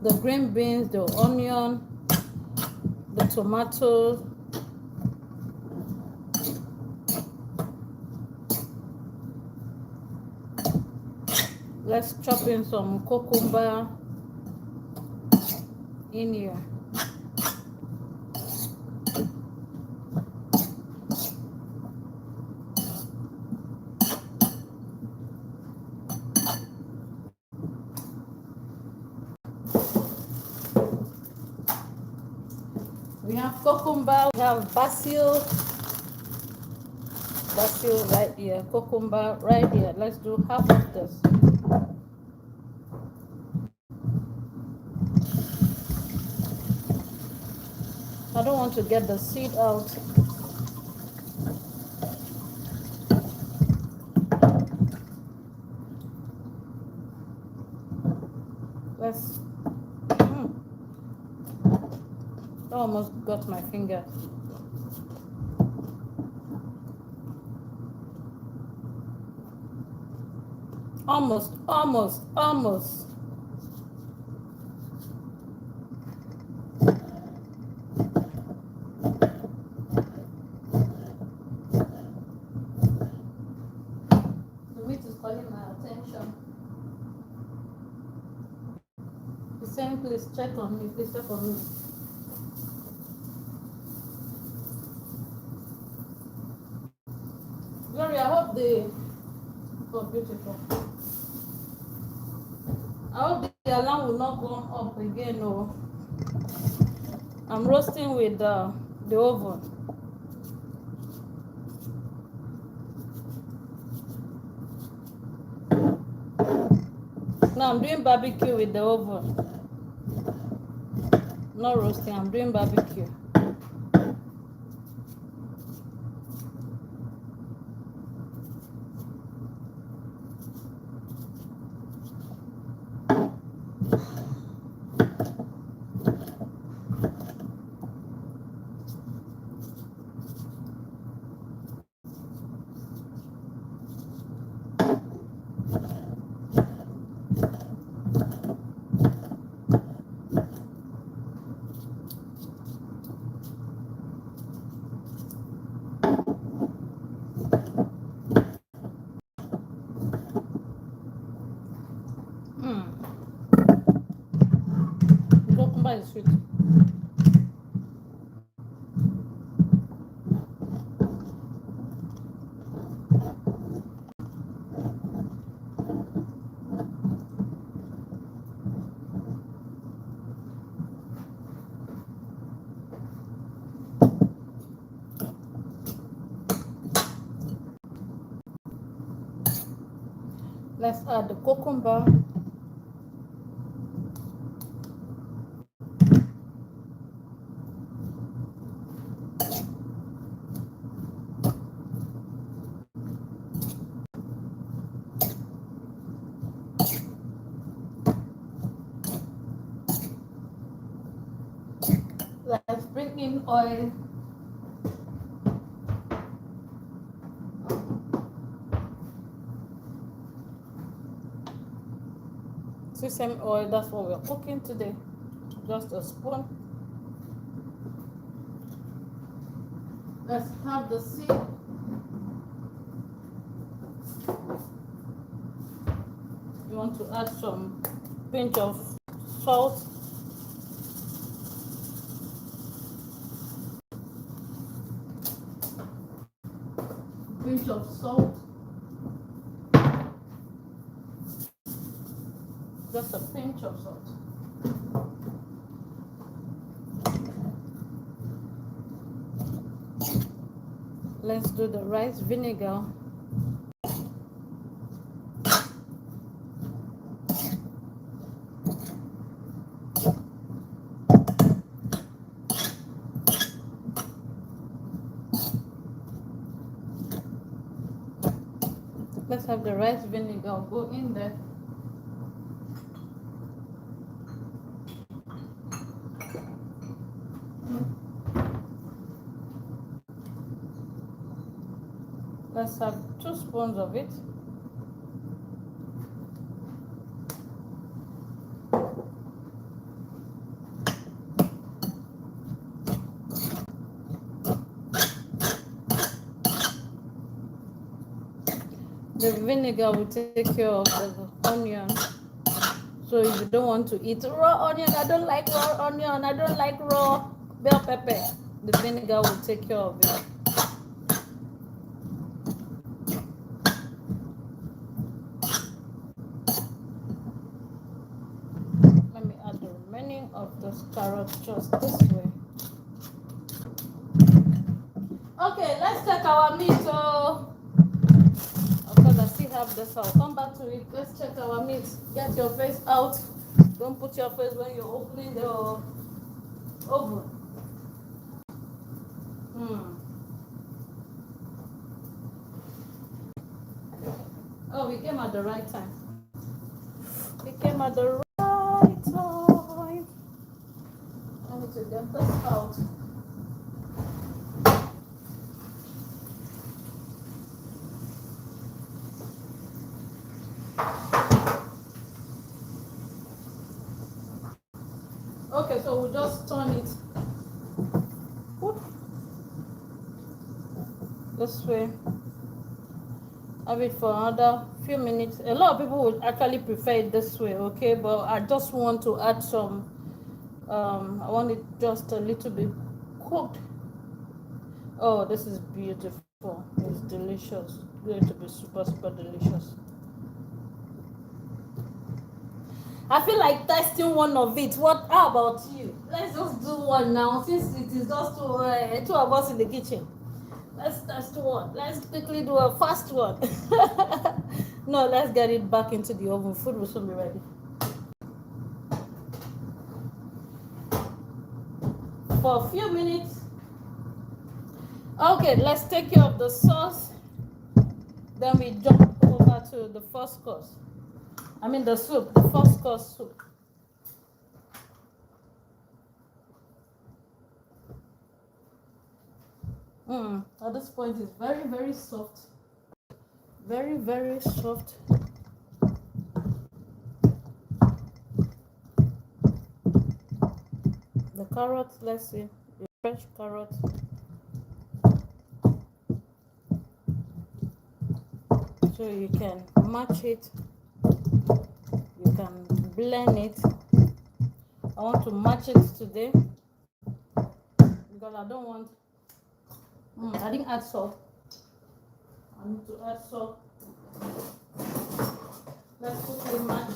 The green beans, the onion, the tomatoes. Let's chop in some cucumber in here. We have cucumber, we have basil right here, cucumber right here. Let's do half of this. I don't want to get the seed out. Let's I almost got my finger. Almost. saying, please check on me, please check on me. Glory, I hope the oh beautiful. I hope the alarm will not come up again. Oh, I'm roasting with the oven. No, I'm doing barbecue with the oven. Not roasting, I'm doing barbecue. Cucumber is sweet. Let's add the cucumber. Let's bring in oil. Sesame oil, that's what we're cooking today. Just a spoon. Let's have the seed. You want to add some pinch of salt. Pinch of salt. Just a pinch of salt. Let's do the rice vinegar. Let's have the rice vinegar go in there. Let's have 2 spoons of it. The vinegar will take care of the onion. So if you don't want to eat raw onion, I don't like raw onion, I don't like raw bell pepper, the vinegar will take care of it. Let me add the remaining of the carrots just this way. Okay, let's check our meat. So, because I still have this, I'll come back to it. Let's check our meat. Get your face out. Don't put your face when you're opening the oven. Oh, we came at the right time. We came at the right time. I need to get this out. Okay, so we'll just turn it this way. Have it for another few minutes. A lot of people would actually prefer it this way, okay? But I just want to add some. I want it just a little bit cooked. Oh, this is beautiful. It's delicious. It's going to be super, super delicious. I feel like testing one of it. How about you? Let's just do one now, since it is just two of us in the kitchen. Let's test one. Let's quickly do a fast one. No, let's get it back into the oven. Food will soon be ready. For a few minutes. Okay, let's take care of the sauce. Then we jump over to the first course. I mean the soup, the first course soup. At this point, it's very, very soft. Very, very soft. The carrot, let's see, the fresh carrot. So you can match it, you can blend it. I want to match it today because I don't want, I didn't add salt. I need to add salt. Let's quickly match.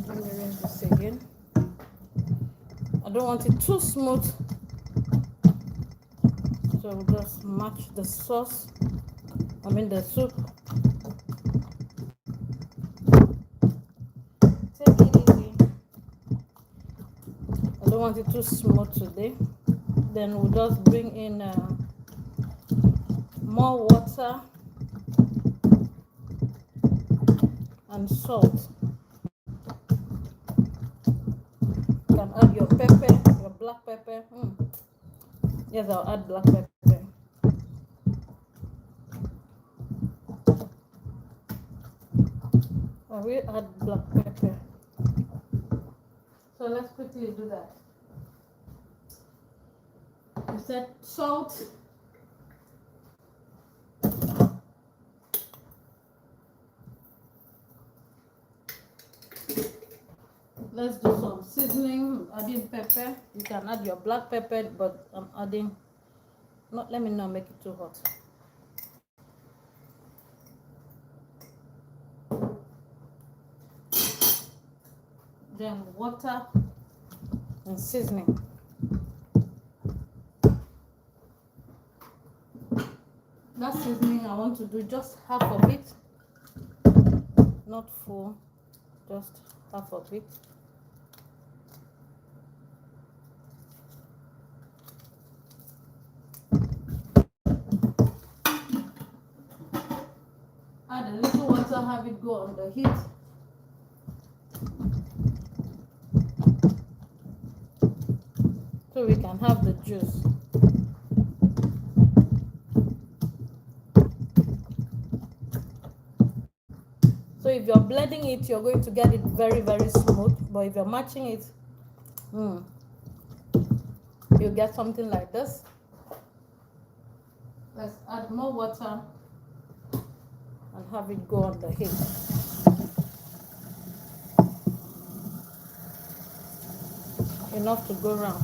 Let me rinse this again. I don't want it too smooth. So we'll just match the sauce. I mean the soup. Take it easy. I don't want it too smooth today. Then we'll just bring in more water and salt. You can add your pepper, your black pepper. Yes, I'll add black pepper. I will add black pepper. So let's quickly do that. You said salt. Let's do some seasoning. Adding pepper. You can add your black pepper, but I'm adding. Not. Let me not make it too hot. Then water and seasoning. That seasoning I want to do just half of it, not full, just half of it. Add a little water, have it go on the heat. So we can have the juice. So if you're blending it, you're going to get it very, very smooth. But if you're matching it, you'll get something like this. Let's add more water and have it go on the heat. Enough to go around.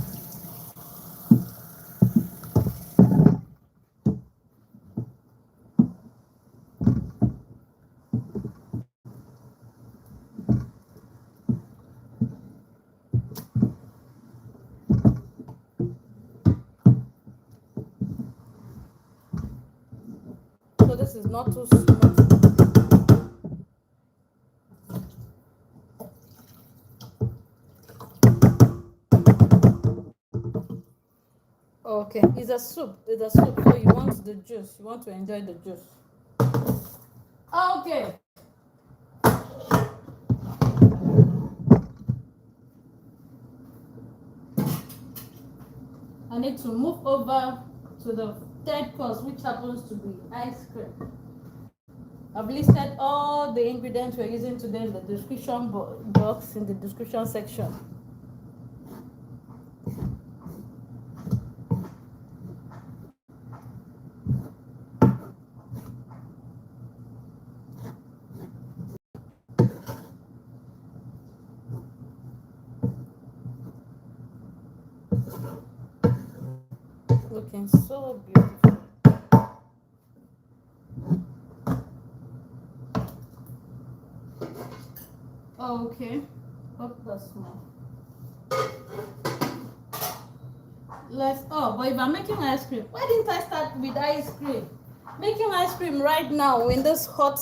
So this is not too smooth. Okay, it's a soup. It's a soup. So you want the juice. You want to enjoy the juice. Okay. I need to move over to the third course, which happens to be ice cream. I've listed all the ingredients we're using today in the description box, in the description section. Looking so beautiful. Okay. Oh, that's small. But if I'm making ice cream, why didn't I start with ice cream? Making ice cream right now in this hot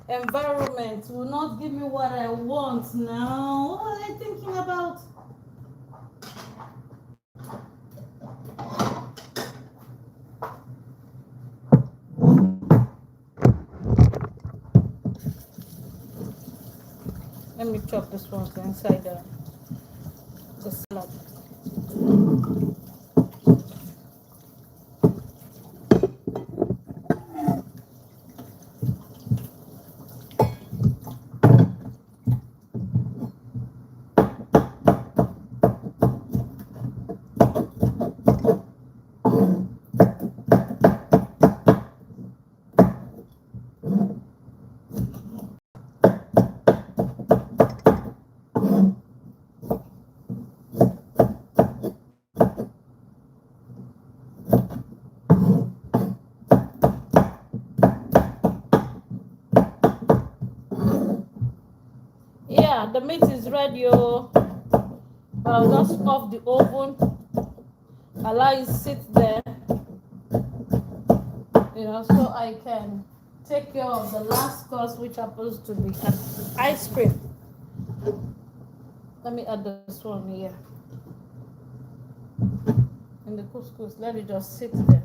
environment will not give me what I want now. What am I thinking about? Let me chop this one inside the salad. Yeah, the meat is ready. I'll just off the oven, allow it sit there, so I can take care of the last course, which happens to be ice cream. Let me add this one here. And the couscous, let it just sit there.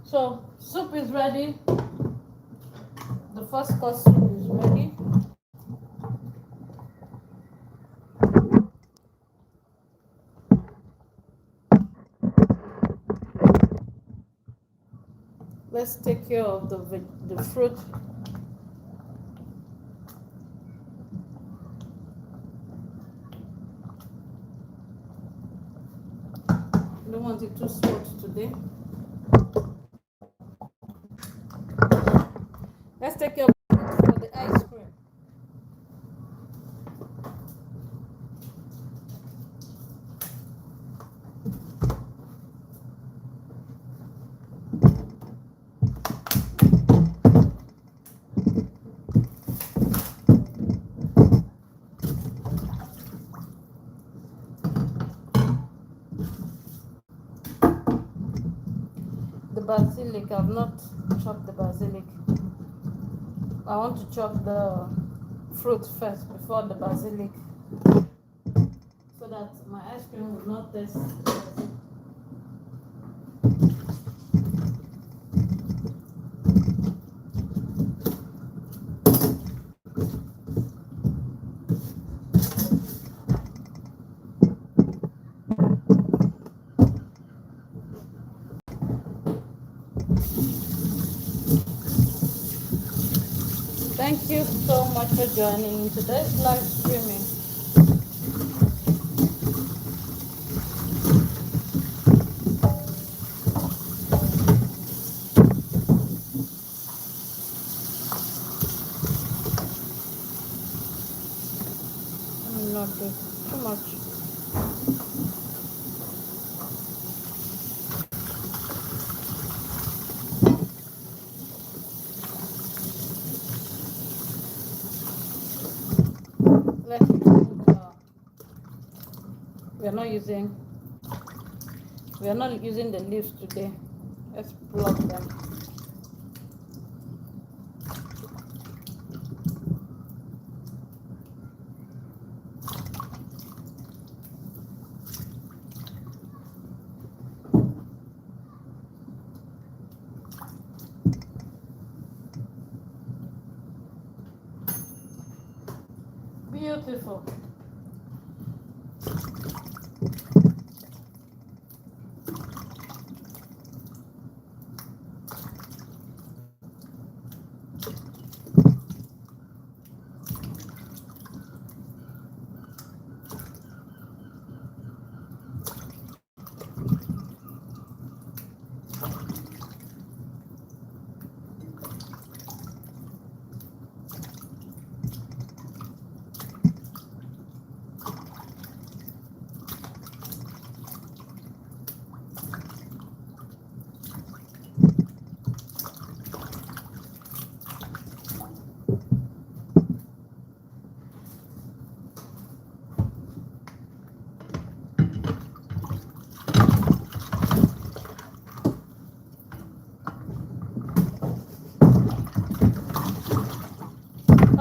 So soup is ready. The first course soup is ready. Let's take care of the fruit. I don't want it too sweet today. Let's take care of for the ice cream. The basilic, I've not chopped the basilic. I want to chop the fruit first before the basilic, so that my ice cream will not taste. Thank you so much for joining today's live streaming. I'm not doing too much. We are not using the leaves today. Let's pluck them. Beautiful.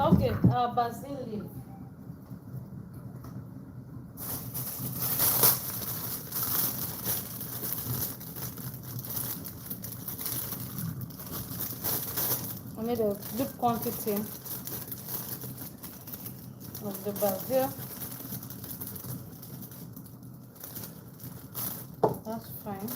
Okay, basil leaf. I need a good quantity of the basil. That's fine.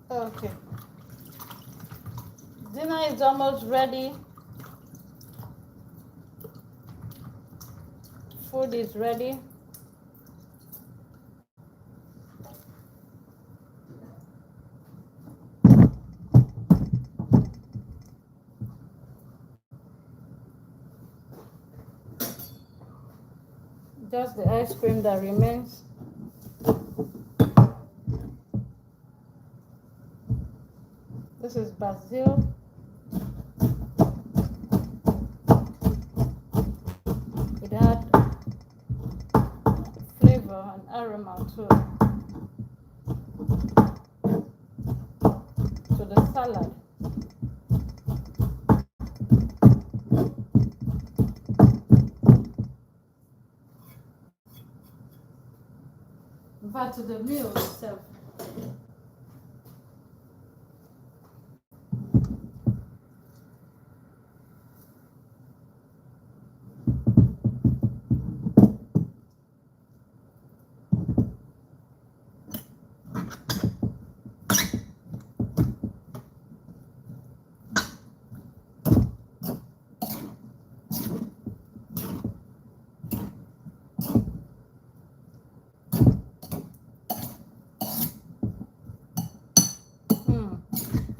Okay. Dinner is almost ready. Food is ready. Just the ice cream that remains. This is basil. It had flavor and aroma to the salad. But to the meal itself.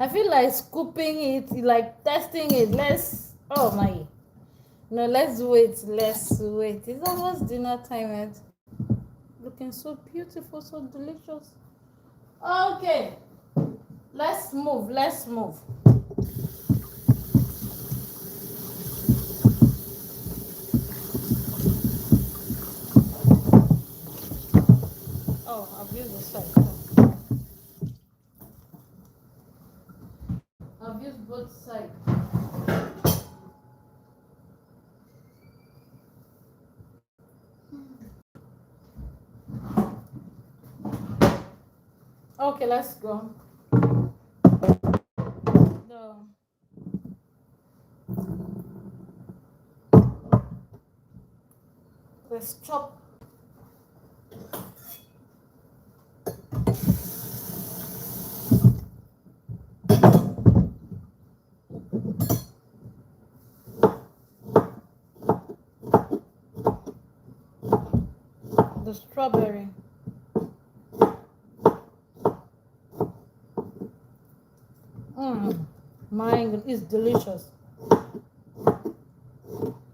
I feel like scooping it, like testing it. Oh my. No, let's wait. It's almost dinner time and looking so beautiful, so delicious. Okay. Let's move. Oh, I've used the side. I've used both sides. Okay, let's go. Let's chop. The strawberry. Mine is delicious.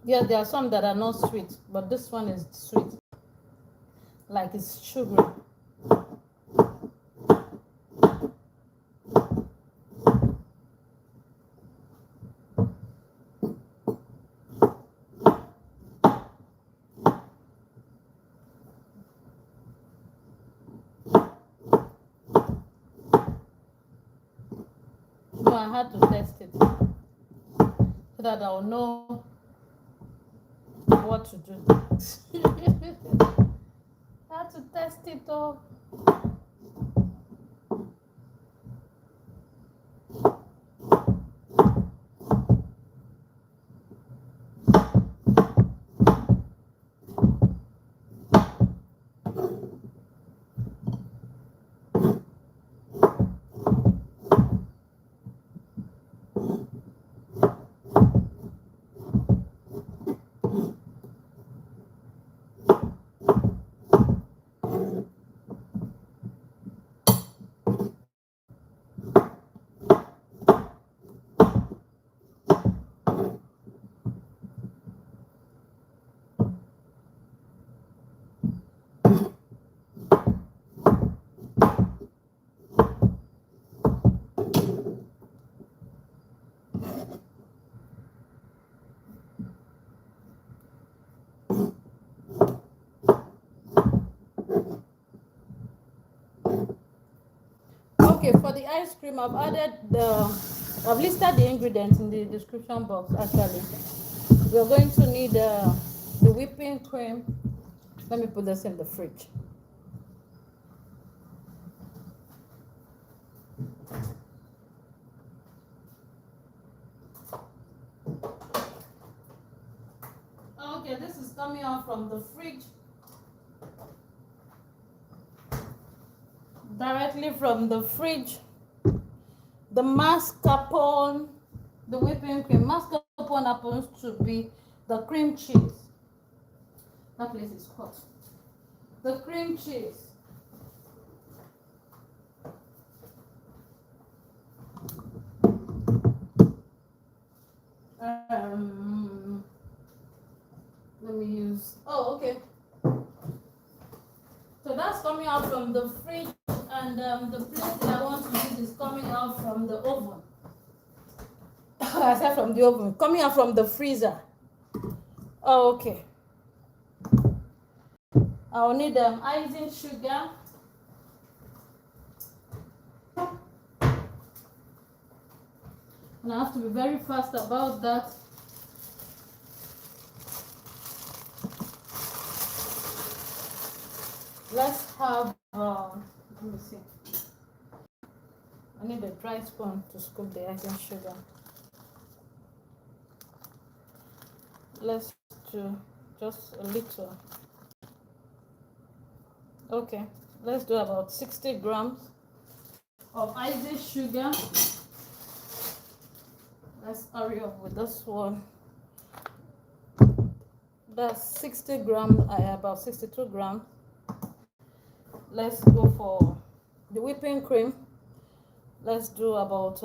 Yeah, there are some that are not sweet, but this one is sweet. Like it's sugary. So I had to test it so that I'll know what to do. I had to test it all. Okay, for the ice cream, I've listed the ingredients in the description box. Actually, we're going to need the whipping cream. Let me put this in the fridge. Okay, this is coming out from the fridge. Directly from the fridge. The mascarpone, the whipping cream. Mascarpone happens to be the cream cheese. That place is hot. The cream cheese. Let me use. Oh, okay. So that's coming out from the fridge, and the place that I want to use is coming out from the oven. I said from the oven, coming out from the freezer. Oh, okay. I'll need icing sugar. And I have to be very fast about that. Let's have, let me see. I need a dry spoon to scoop the icing sugar. Let's do just a little. Okay, let's do about 60 grams of icing sugar. Let's hurry up with this one. That's 60 grams, about 62 grams. Let's go for the whipping cream. Let's do about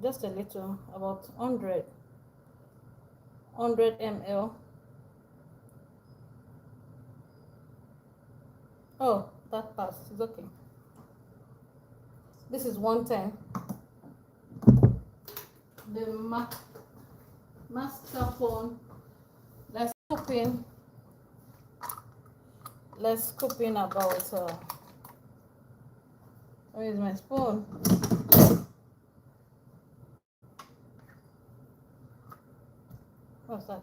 just a little, about 100 ml. Oh, that passed. It's okay. This is 110. The mascarpone. Let's scoop in. Let's scoop in about. Where is my spoon? What's that?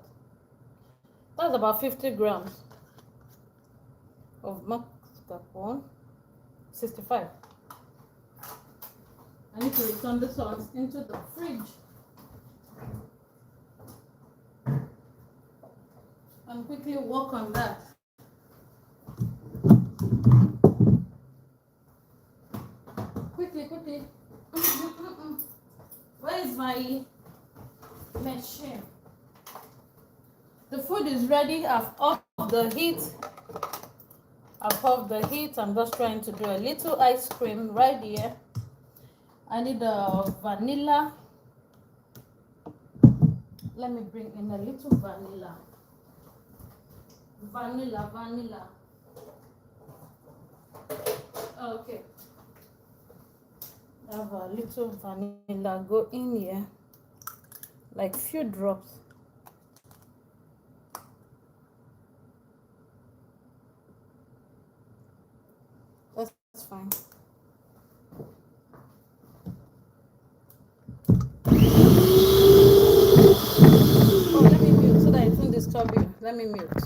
That's about 50 grams of mascarpone. 65. I need to return this one into the fridge and quickly work on that. Quickly. Where is my machine? The food is ready. I've off the heat. I'm just trying to do a little ice cream right here. I need a vanilla. Let me bring in a little vanilla. Vanilla. Okay. I have a little vanilla. Go in here. Like few drops. That's fine. Oh, let me mute so that it won't disturb you. Let me mute.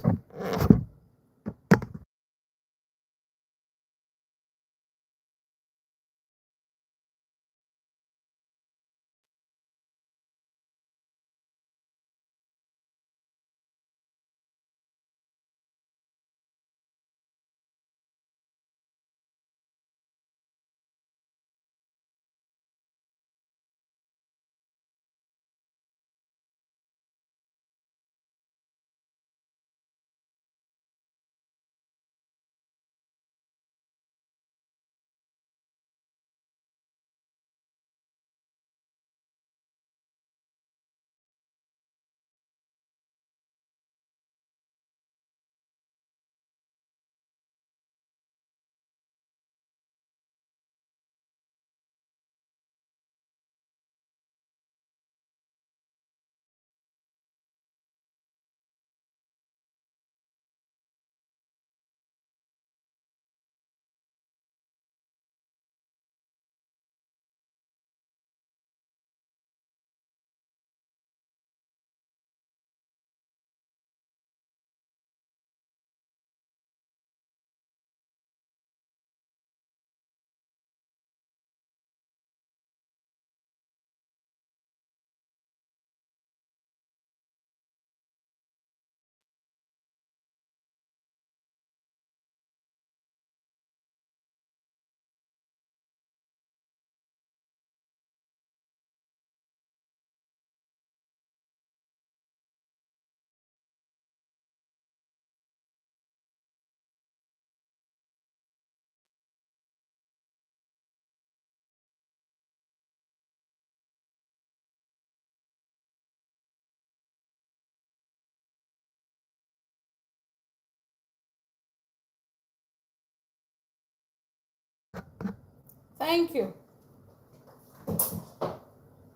Thank you.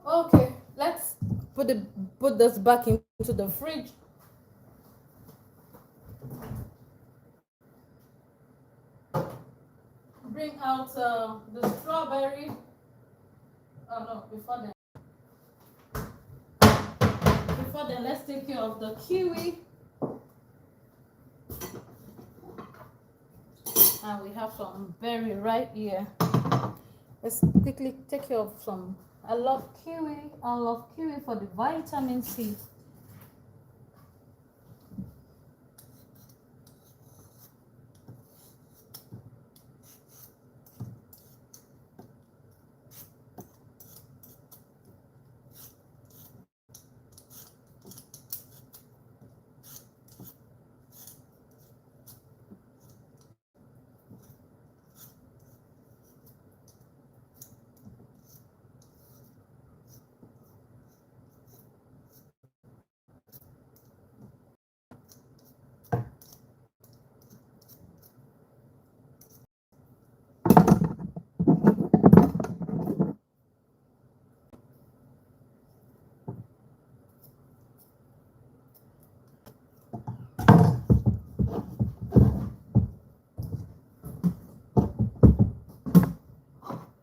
Okay, let's put this back into the fridge. Bring out the strawberry. Oh no, before then, let's take care of the kiwi. And we have some berry right here. Let's quickly take care of some. I love kiwi. I love kiwi for the vitamin C.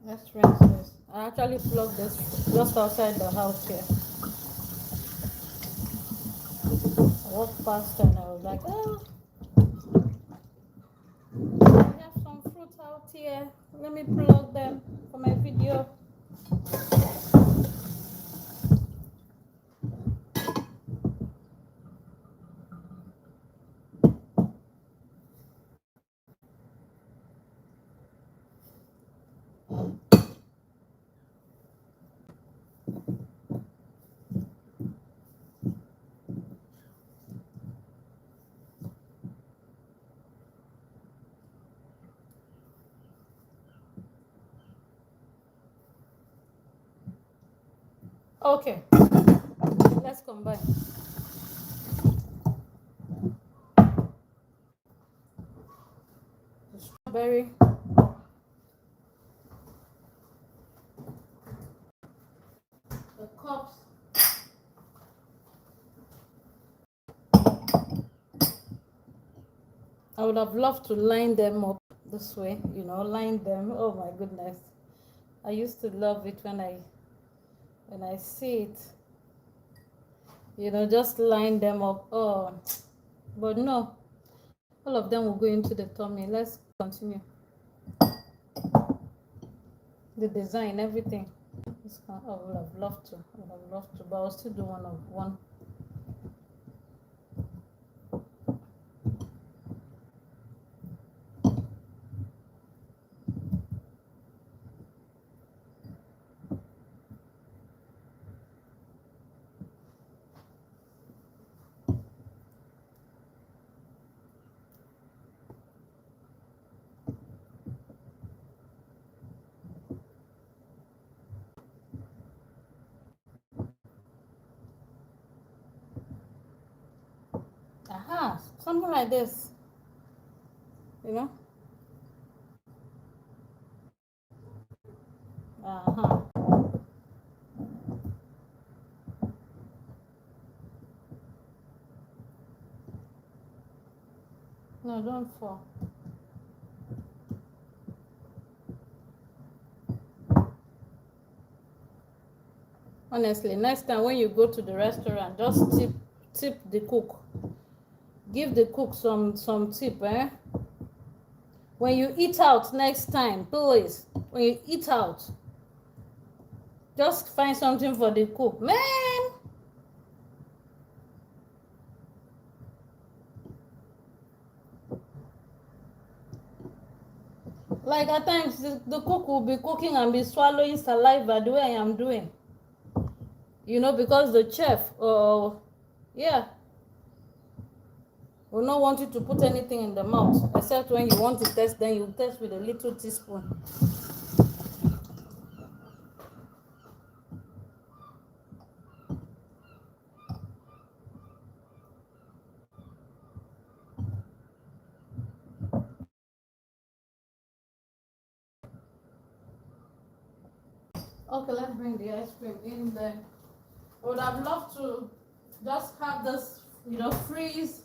Let's rinse this. I actually plugged this just outside the house here. I walked past and I was like, oh, I have some fruits out here. Let me plug them for my video. Okay, let's combine. The strawberry. The cups. I would have loved to line them up this way, line them. Oh my goodness. I used to love it when I see it, just line them up. Oh, but no, all of them will go into the tummy. Let's continue. The design, everything. I would have loved to. But I'll still do one of one. Aha, something like this, Uh-huh. No, don't fall. Honestly, next time when you go to the restaurant, just tip the cook. Give the cook some tip, eh? When you eat out next time, please, when you eat out, just find something for the cook. Man! Like at times, the cook will be cooking and be swallowing saliva the way I am doing. Because the chef, yeah, will not want you to put anything in the mouth, except when you want to test, then you test with a little teaspoon. Okay, let's bring the ice cream in there. I would have loved to just have this, you know, freeze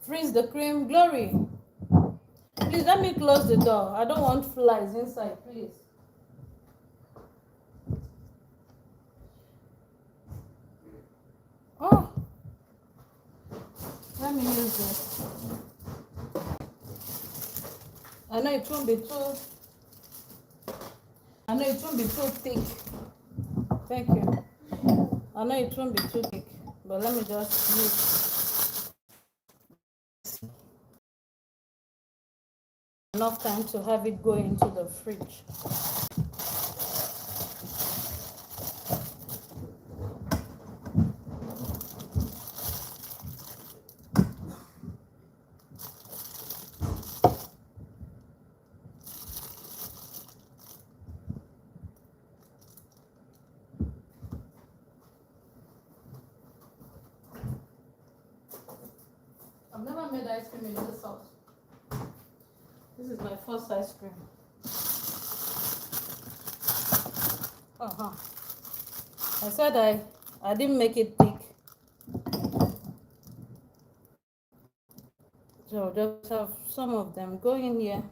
the cream. Glory, please let me close the door. I don't want flies inside, please. Oh, let me use this. I know it won't be too thick. Thank you. I know it won't be too thick, but let me just use enough time to have it go into the fridge. I've never made ice cream in this house. This is my first ice cream. I said I didn't make it thick. So just have some of them go in here.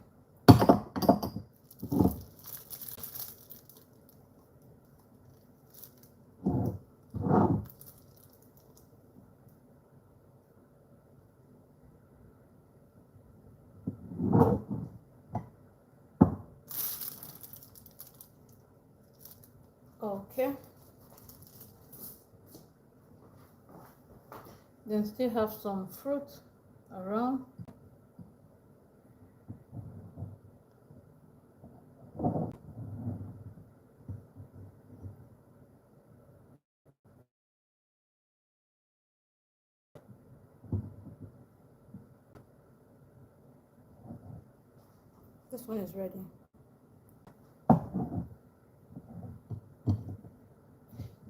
Okay. Then still have some fruit around. This one is ready.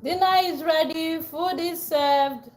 Dinner is ready. Food is served.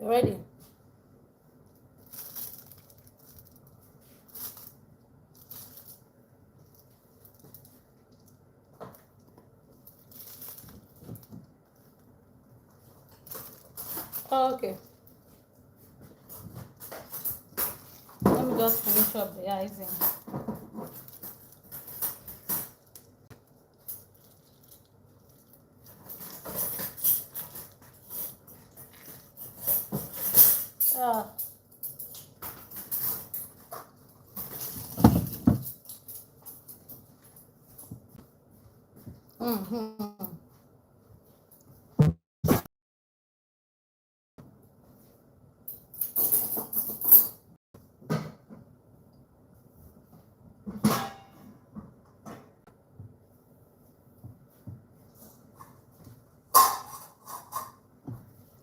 Ready? Okay. Let me just finish up the icing.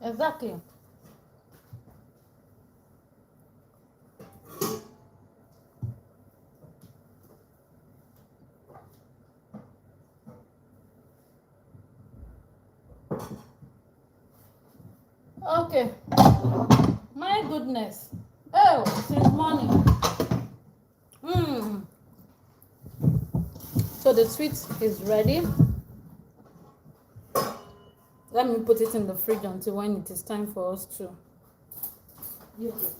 Exactly. Okay. My goodness. Oh, since morning. So the sweet is ready. Let me put it in the fridge until when it is time for us to use it.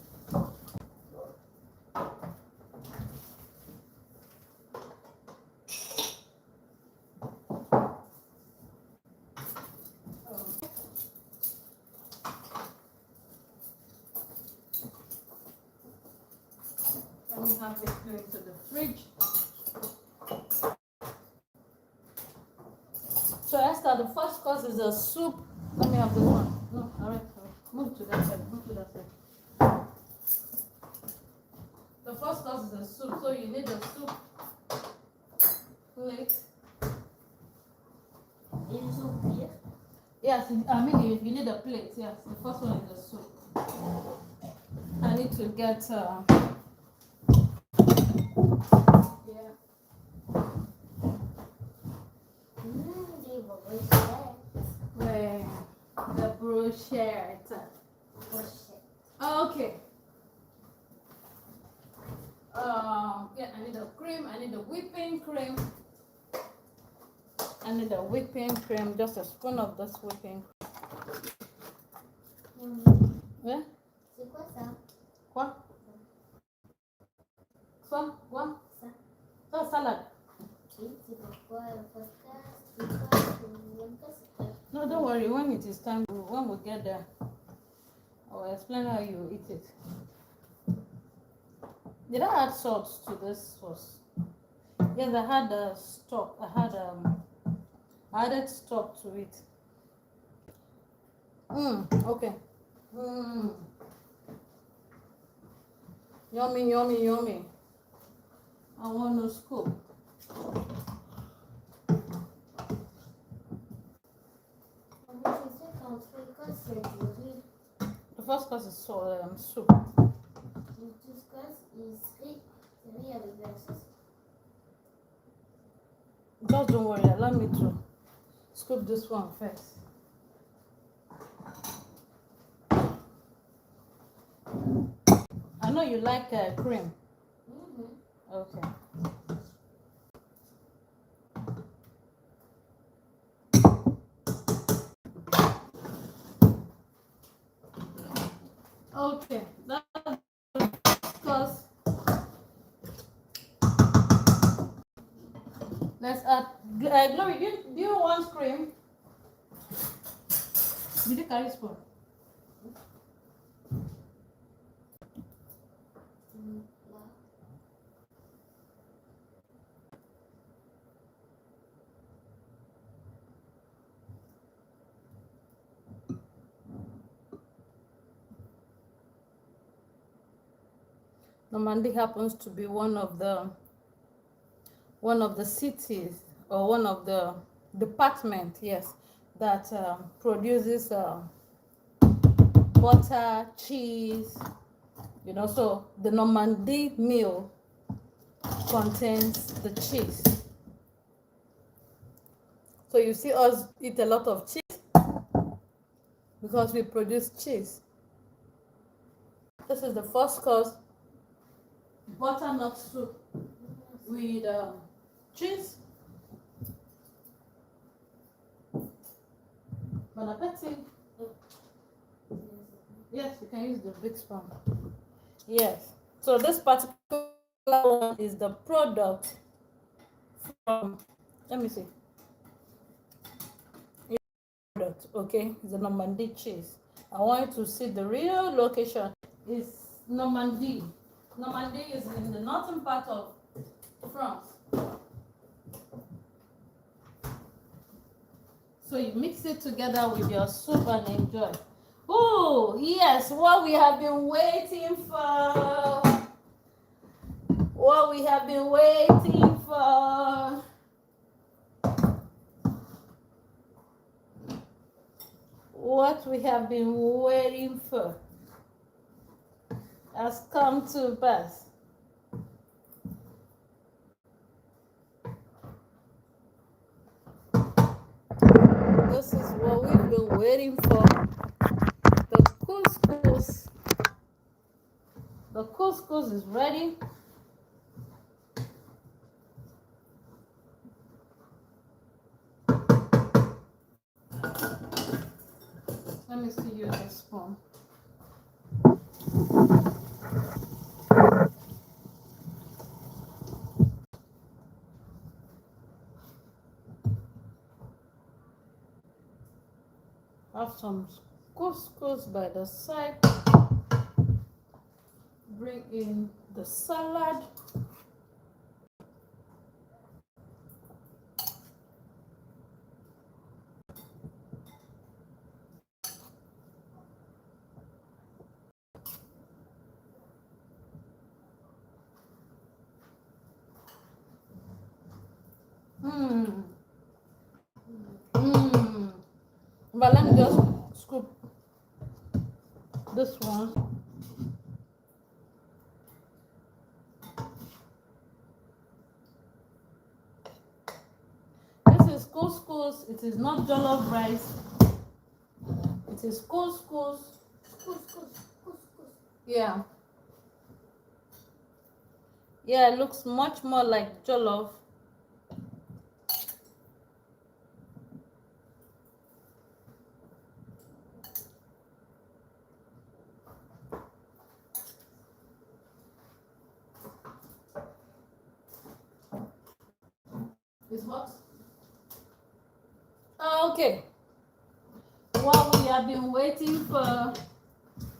Let me have it go into the fridge. So Esther, the first course is a soup. Let me have this one. No, all right. Move to that side. Move to that side. The first course is a soup, so you need a soup plate. Une soupe here. Yes, I mean you need a plate. Yes, the first one is a soup. I need to get yeah. The brochette. Okay. Yeah, I need a cream. I need a whipping cream. I need a whipping cream. Just a spoon of this whipping cream. Yeah. C'est quoi ça? Quoi? Ça? Quoi? Ça. Ça, salade. Oui, c'est pourquoi le podcast, c'est quoi? No, don't worry. When it is time, when we get there, I will explain how you eat it. Did I add salt to this sauce? Yes, I had stock. I added stock to it. Okay. Yummy, yummy, yummy. I want to scoop. The first course is soup. The couscous is riz avec de la sauce. Just don't worry, allow me to scoop this one first. I know you like cream. Okay. Okay, that's because let's add Glory. Do you want cream? Did you carry spoon? Normandy happens to be one of the cities or one of the departments, yes, that produces butter, cheese, you know. So the Normandy meal contains the cheese. So you see us eat a lot of cheese because we produce cheese. This is the first course, butternut soup with cheese. Bon appetit. Yes, you can use the big spoon. Yes. So this particular one is the product from, let me see. Product, okay, it's the Normandy cheese. I want you to see the real location. It's Normandy. Normandy is in the northern part of France. So you mix it together with your soup and enjoy. Oh, yes, what we have been waiting for. What we have been waiting for. What we have been waiting for has come to pass. This is what we've been waiting for. The couscous. The couscous is ready. Let me see use a spoon. Have some couscous by the side. Bring in the salad. Mmm. Mmm. But let me just scoop this one. This is couscous. It is not jollof rice. It is couscous. Couscous. Yeah. Yeah, it looks much more like jollof. It's hot. Okay. While we have been waiting for,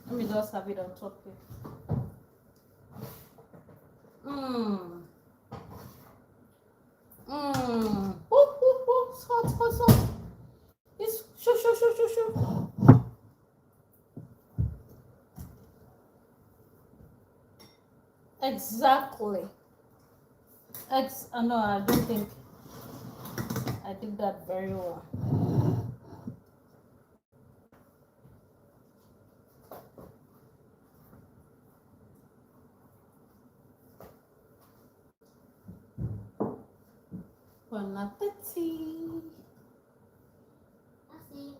let me just have it on top here. Mmm. Mmm. It's hot. It's shoo. Exactly. No, I don't think I did that very well. Bon appetit. Merci.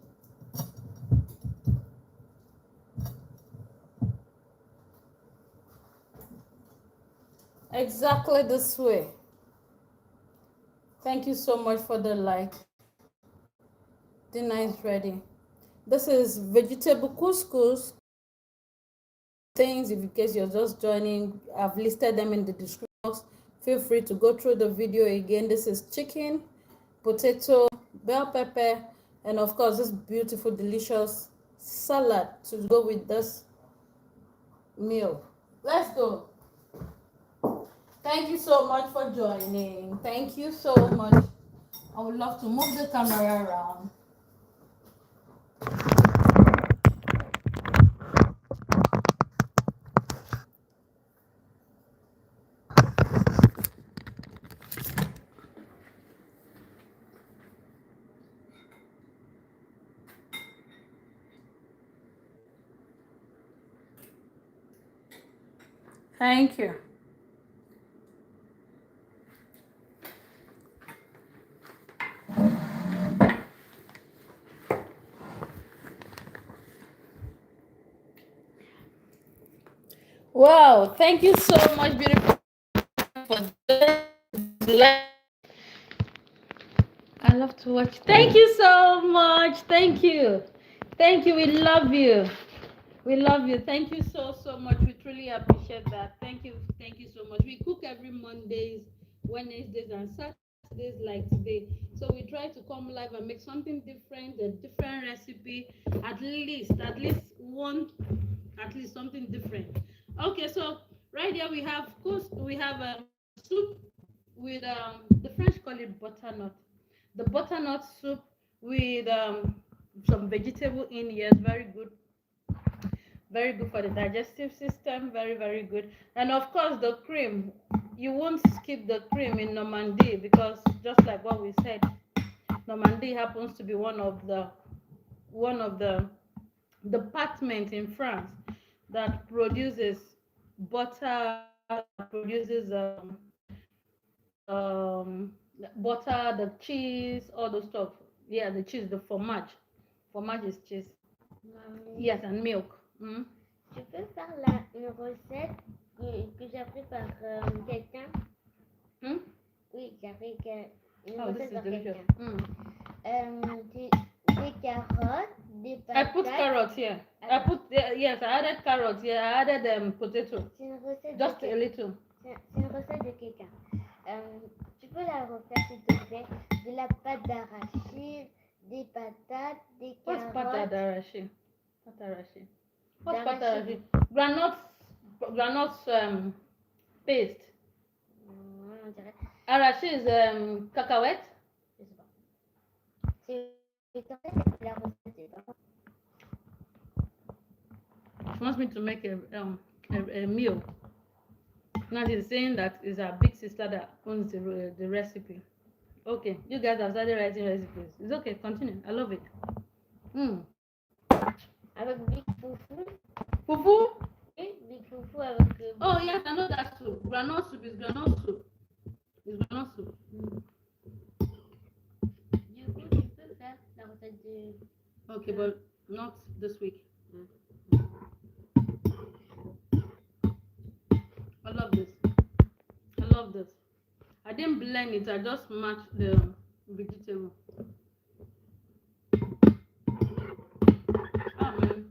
Exactly this way. Thank you so much for the like. Dinner is ready. This is vegetable couscous. Things, if in case you're just joining, I've listed them in the description box. Feel free to go through the video again. This is chicken, potato, bell pepper, and of course this beautiful delicious salad to go with this meal. Let's go. Thank you so much for joining. Thank you so much. I would love to move the camera around. Thank you. Wow, thank you so much, beautiful, for this. I love to watch. Thank you so much. Thank you. Thank you. We love you. We love you. Thank you so much. We truly appreciate that. Thank you. Thank you so much. We cook every Mondays, Wednesdays, and Saturdays like today. So we try to come live and make something different, a different recipe, at least something different. Okay, so right here we have soup with the French call it butternut. The butternut soup with some vegetable in here is very good for the digestive system, very good. And of course the cream, you won't skip the cream in Normandy, because just like what we said, Normandy happens to be one of the department in France that produces butter, produces butter, the cheese, all the stuff. Yeah, the cheese, the fromage. Fromage is cheese. Mamie, Yes, and milk. Mm. tu peux faire une recette que j'ai appris par quelqu'un? Mm? Oui, j'ai appris une Oh, this recette is par delicious. quelqu'un. Des carottes, des I patates. put carrots here. I put yes, I added carrots here. I added potato. C'est une recette Just a little. C'est une recette de quelqu'un. Tu peux la refaire s'il te plaît? De la pâte d'arachide, des patates, des What's carottes. patadarashi? Patarashi. What's D'arachide. patarashi? Granuts paste. On dirait. Arashi is cacahuète. Je sais pas. C'est en fait la recette. C'est pas. She wants me to make a meal. Now she's saying that is her big sister that owns the recipe. Okay, you guys have started writing recipes. It's okay, continue. I love it. Avec big fufu. Fufu? Oui, big fufu avec. Oh yes, I know that soup. Granite soup is granite soup. It's granite soup. Du coup, tu peux faire la recette de. Okay, but not this week. I love this. I love this. I didn't blend it. I just matched the vegetable. Oh man,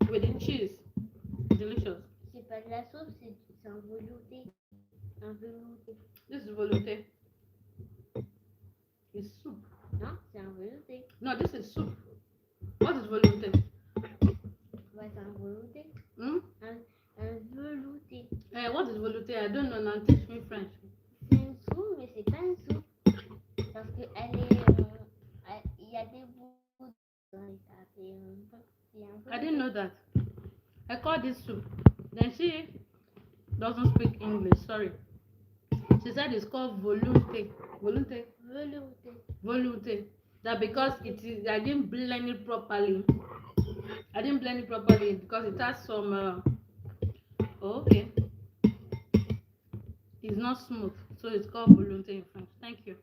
with the cheese, delicious. C'est pas de la soupe, c'est un velouté. Un velouté. This is velouté. It's soup. Non, c'est un velouté. No, this is soup. What is velouté? Ouais, c'est un velouté. Hmm? Un velouté. What is velouté? I don't know. Now teach me French. C'est une soupe, mais c'est pas une soupe. Parce que elle est. Il y a des bouts. I didn't know that. I call this soup. Then she doesn't speak English. Sorry. She said it's called velouté. Velouté. Velouté. Velouté. That because it is. I didn't blend it properly. I didn't blend it properly because it has some. Okay. It's not smooth, so it's called velouté in French. Thank you.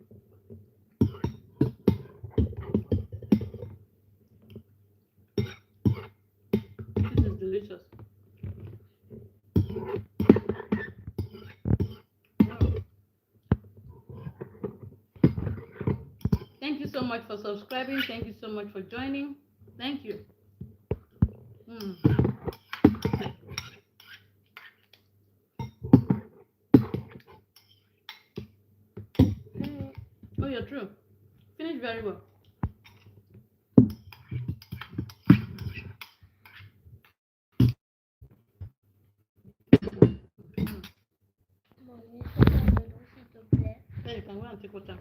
This is delicious. Thank you so much for subscribing. Thank you so much for joining. Thank you. Oh, you're true. Finish very well. S'il te plaît. There you can go and take water.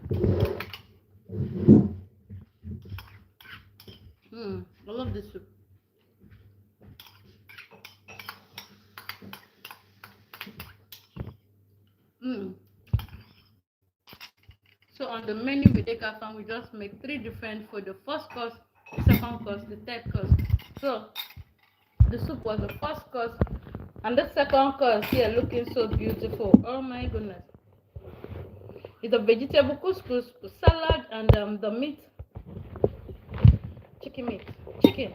I love this soup. So on the menu with Ekafam, we just make 3 different for the first course, the second course, the third course. So the soup was the first course, and the second course here looking so beautiful. Oh my goodness! It's a vegetable couscous, salad, and the meat, chicken meat, chicken.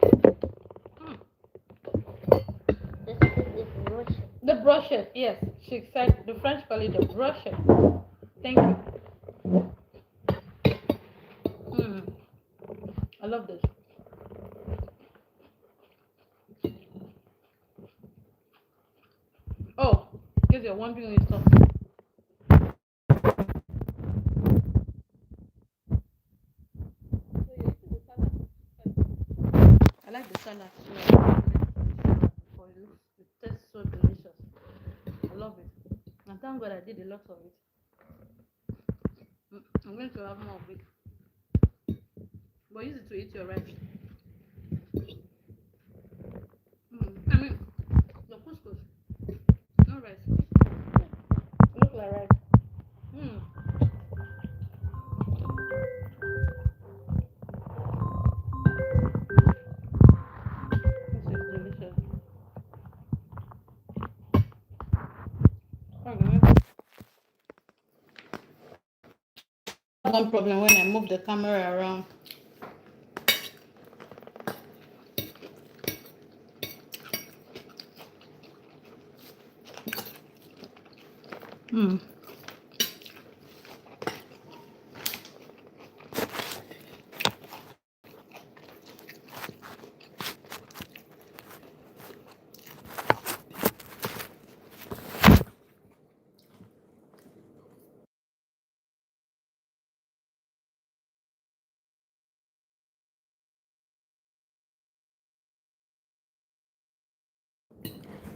The brochette, yes. She said the French call it the brochette. Thank you. I love this. Oh, because you're wondering your stuff. I like the salad. It tastes so delicious. I love it. And thank God I did a lot of it. I'm going to have more of it. But use it to eat your rice. I mean, the couscous. No rice. Look like rice. This is delicious. Okay. One problem when I move the camera around.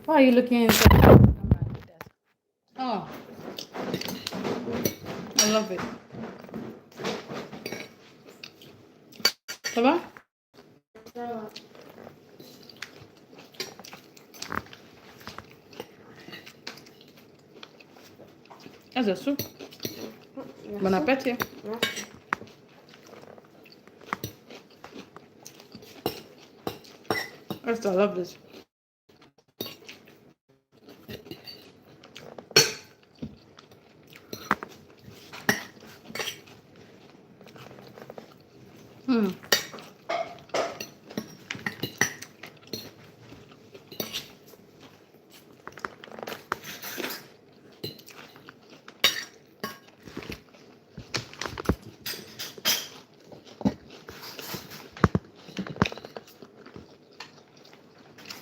Why are you looking into the camera like that? Oh, I love it. Ça va? That's a soup. Bon appétit. Merci. Yes, I love this.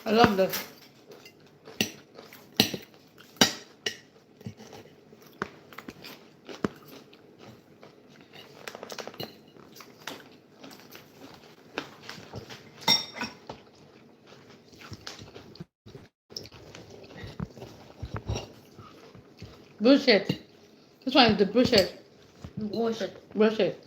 I love this. Bullshit. This one is the bullshit. Brochette. Bullshit.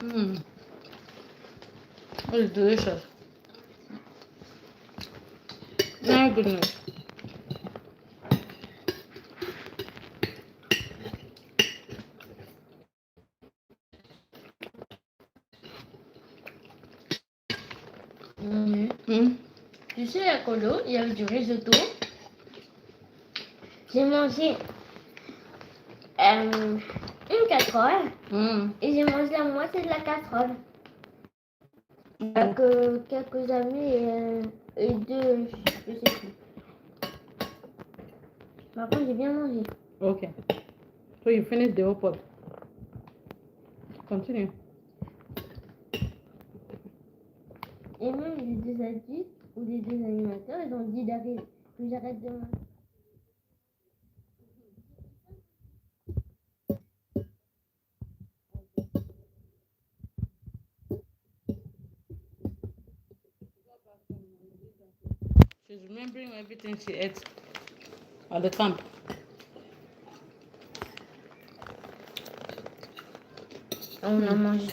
Mmm. It's delicious. My goodness. Tu sais, à Colo, il y avait du risotto. J'ai mangé une casserole et j'ai mangé la moitié de la casserole. Avec quelques amis et deux, je sais plus. Par contre, j'ai bien mangé. Okay. So you finished the whole pot. Continue. Et même les deux adultes ou les deux animateurs, ils ont dit d'arrêter, que j'arrête de manger. She's remembering everything she ate at the camp. On a mangé.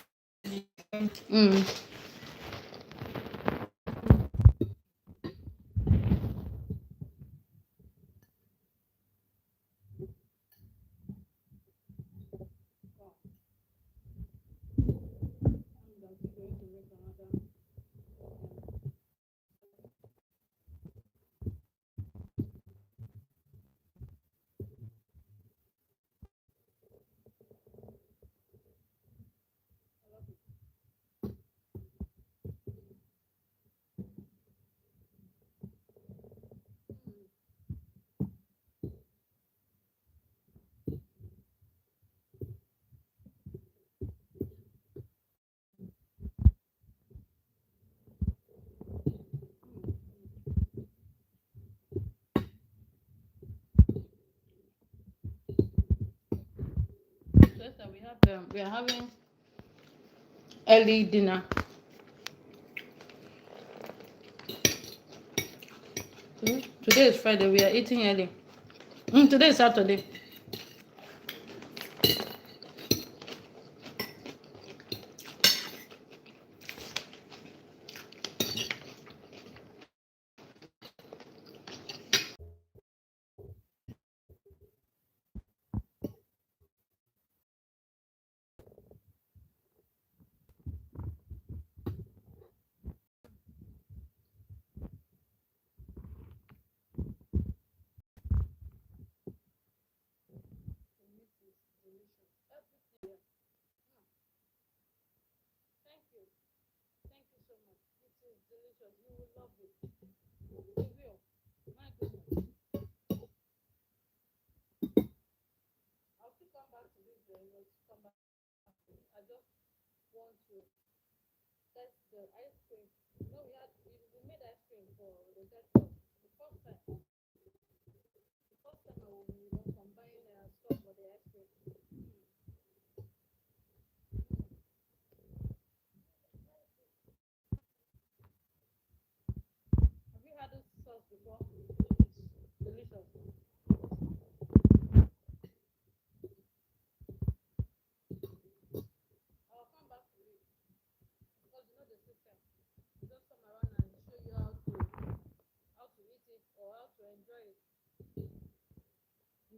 So we are having early dinner. Today is Friday. We are eating early. Today is Saturday.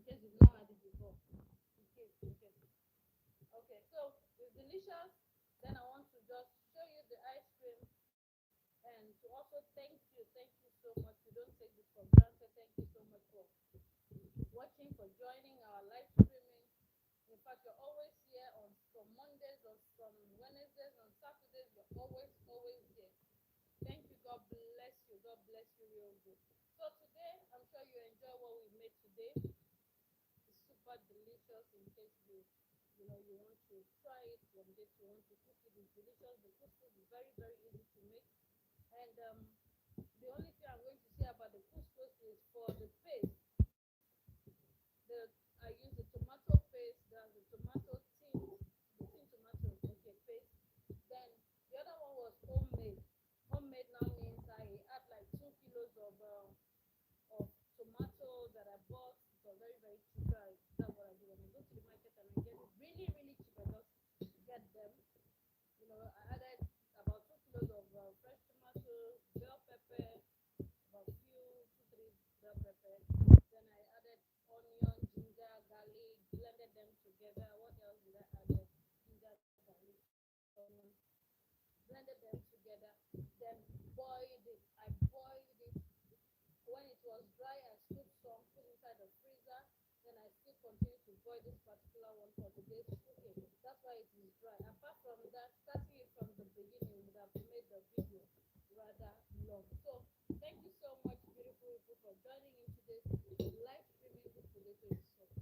case you've not had it before. In case. Okay, so it's delicious. Then I want to just show you the ice cream and to also thank you so much. We don't take this for granted. Thank you so much for watching, for joining our live streaming. In fact, you're always here on from Mondays or from Wednesdays, on Saturdays. You're always here. Thank you. God bless you. God bless you real good. So today, I'm sure you enjoy what we made today. It's super delicious. In case you know you want to try it one day, you want to cook it. It's delicious. The couscous is very easy to make. And the only thing I'm going to say about the couscous is for the paste. I use the tomato paste, there's the tomato tomato, okay, paste. Then the other one was homemade. Homemade now means I add like 2 kilos of tomato that I bought. It was very cheap. That's what I do when I go to the market and I get it really cheap. I just get them. You know, I added about 2 kilos of fresh tomatoes, bell pepper, about few, two, three bell pepper. Then I added onion, ginger, garlic, blended them together. What else did I add? Ginger, garlic, onion, blended them together. Then boiled it. I boiled it. When it was dry, I scooped some, put inside the freezer. Then I still continue to boil this particular one for today's cooking. That's why it is dry. Apart from that, starting it from the beginning would have made the video rather long. So thank you so much, beautiful people, for joining in today's live streaming. This potato is soft.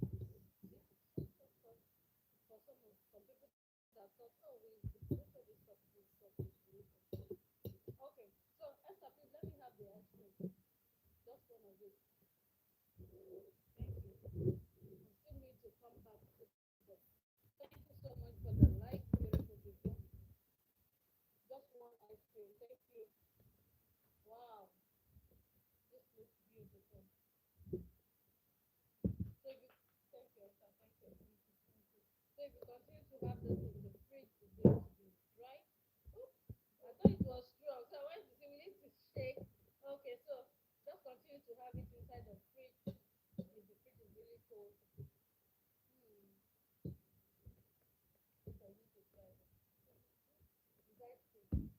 For some people that thought, oh, the potato is soft, is delicious. Okay, so Esther, please let me have the ice cream. Just one of it. Thank you. I still need to come back to the. Thank you so much for the like, beautiful people. Just one ice cream. Thank you. Wow, this looks beautiful. So if you, thank you, Esther. Thank you. So if you continue to have this in the fridge, it's going to be dry. Oops, I thought it was strong, so I went to see we need to shake. Okay, so just continue to have it inside the fridge if the fridge is really cold. So I need to try it. Is ice cream?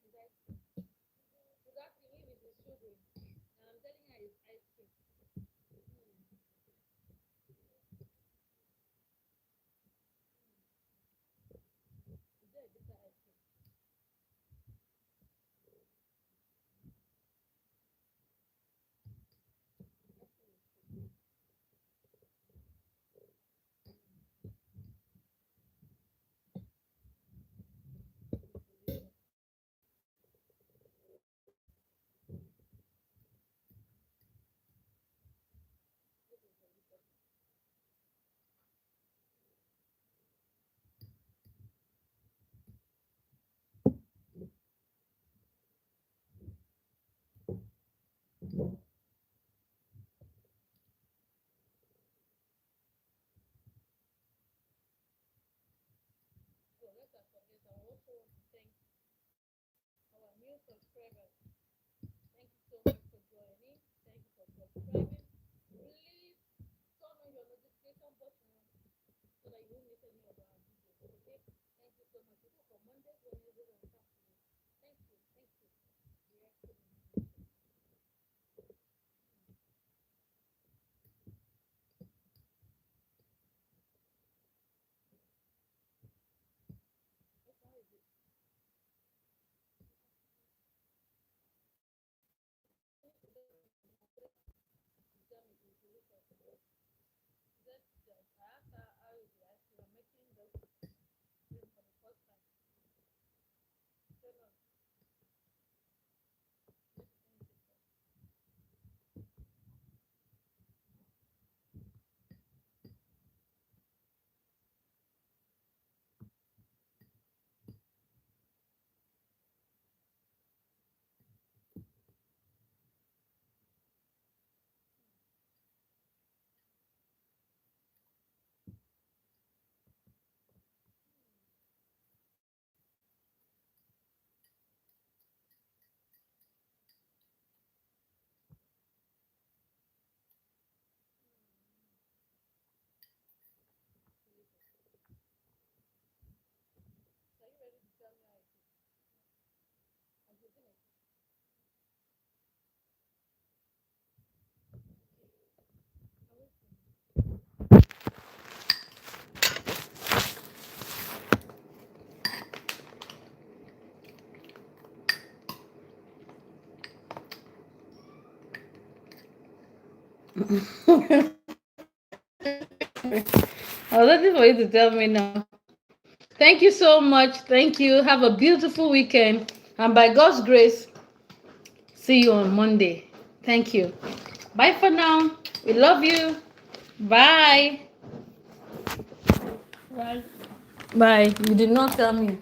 Is ice cream? Is ice cream if it is sugary? And I'm telling her it's ice cream. Is there a bitter ice cream? Ice cream is sweet. This is delicious. So let's not forget, I also want to thank our new subscribers. Thank you so much for joining. Thank you for subscribing. Please turn on your notification button so that you won't miss any of our videos. Okay? Thank you so much. People for Mondays, Wednesdays, and Saturdays. Thank you. We are so much. How is it? I was waiting for you to tell me now. Thank you so much. Thank you. Have a beautiful weekend. And by God's grace, see you on Monday. Thank you. Bye for now. We love you. Bye. Bye. Bye. You did not tell me.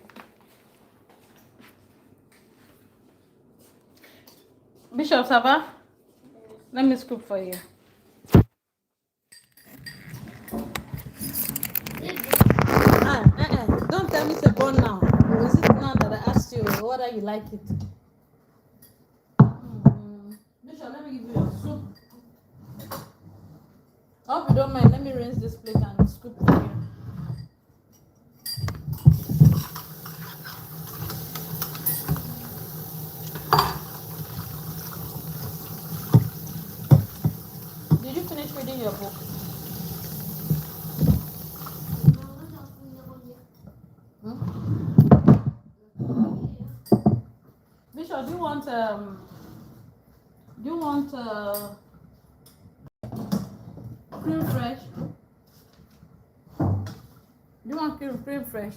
Bishop Saba, let me scoop for you. Don't tell me to burn now. Or is it now that I asked you whether you like it? Bishop, let me give you your soup. I hope you don't mind. Let me rinse this plate and scoop for you. Did you finish reading your book? Bishop, do you want cream fresh? Do you want cream fresh?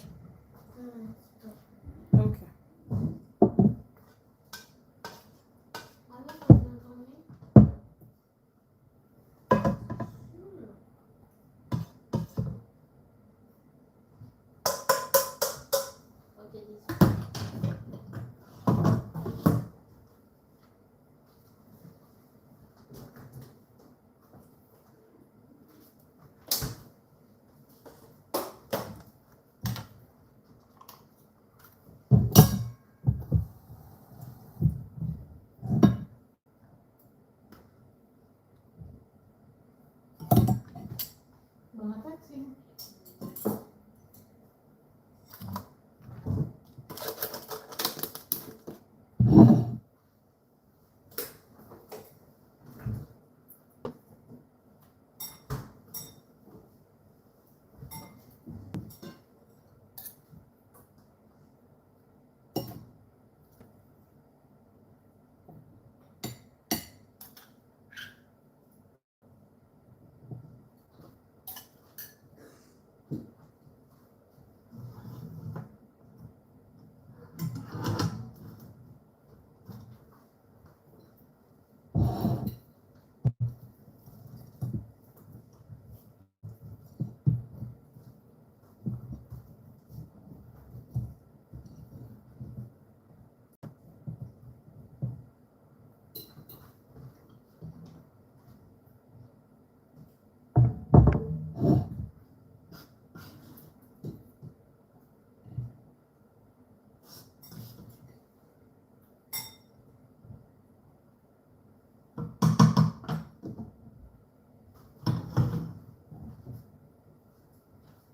Okay. Bon appétit.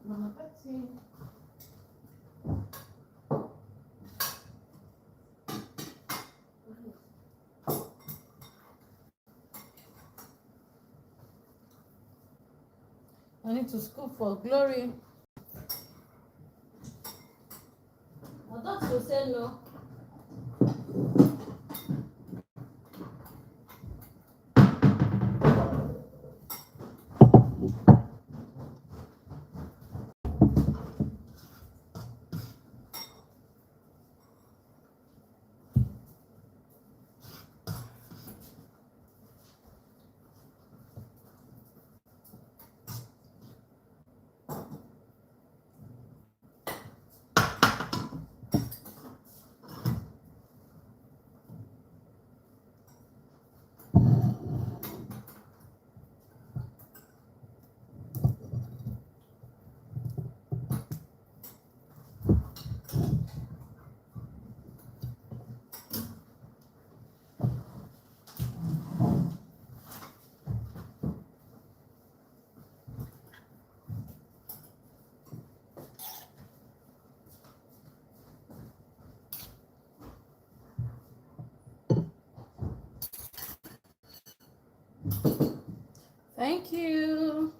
Bon appétit. I need to scoop for Glory. I thought you said no. Thank you.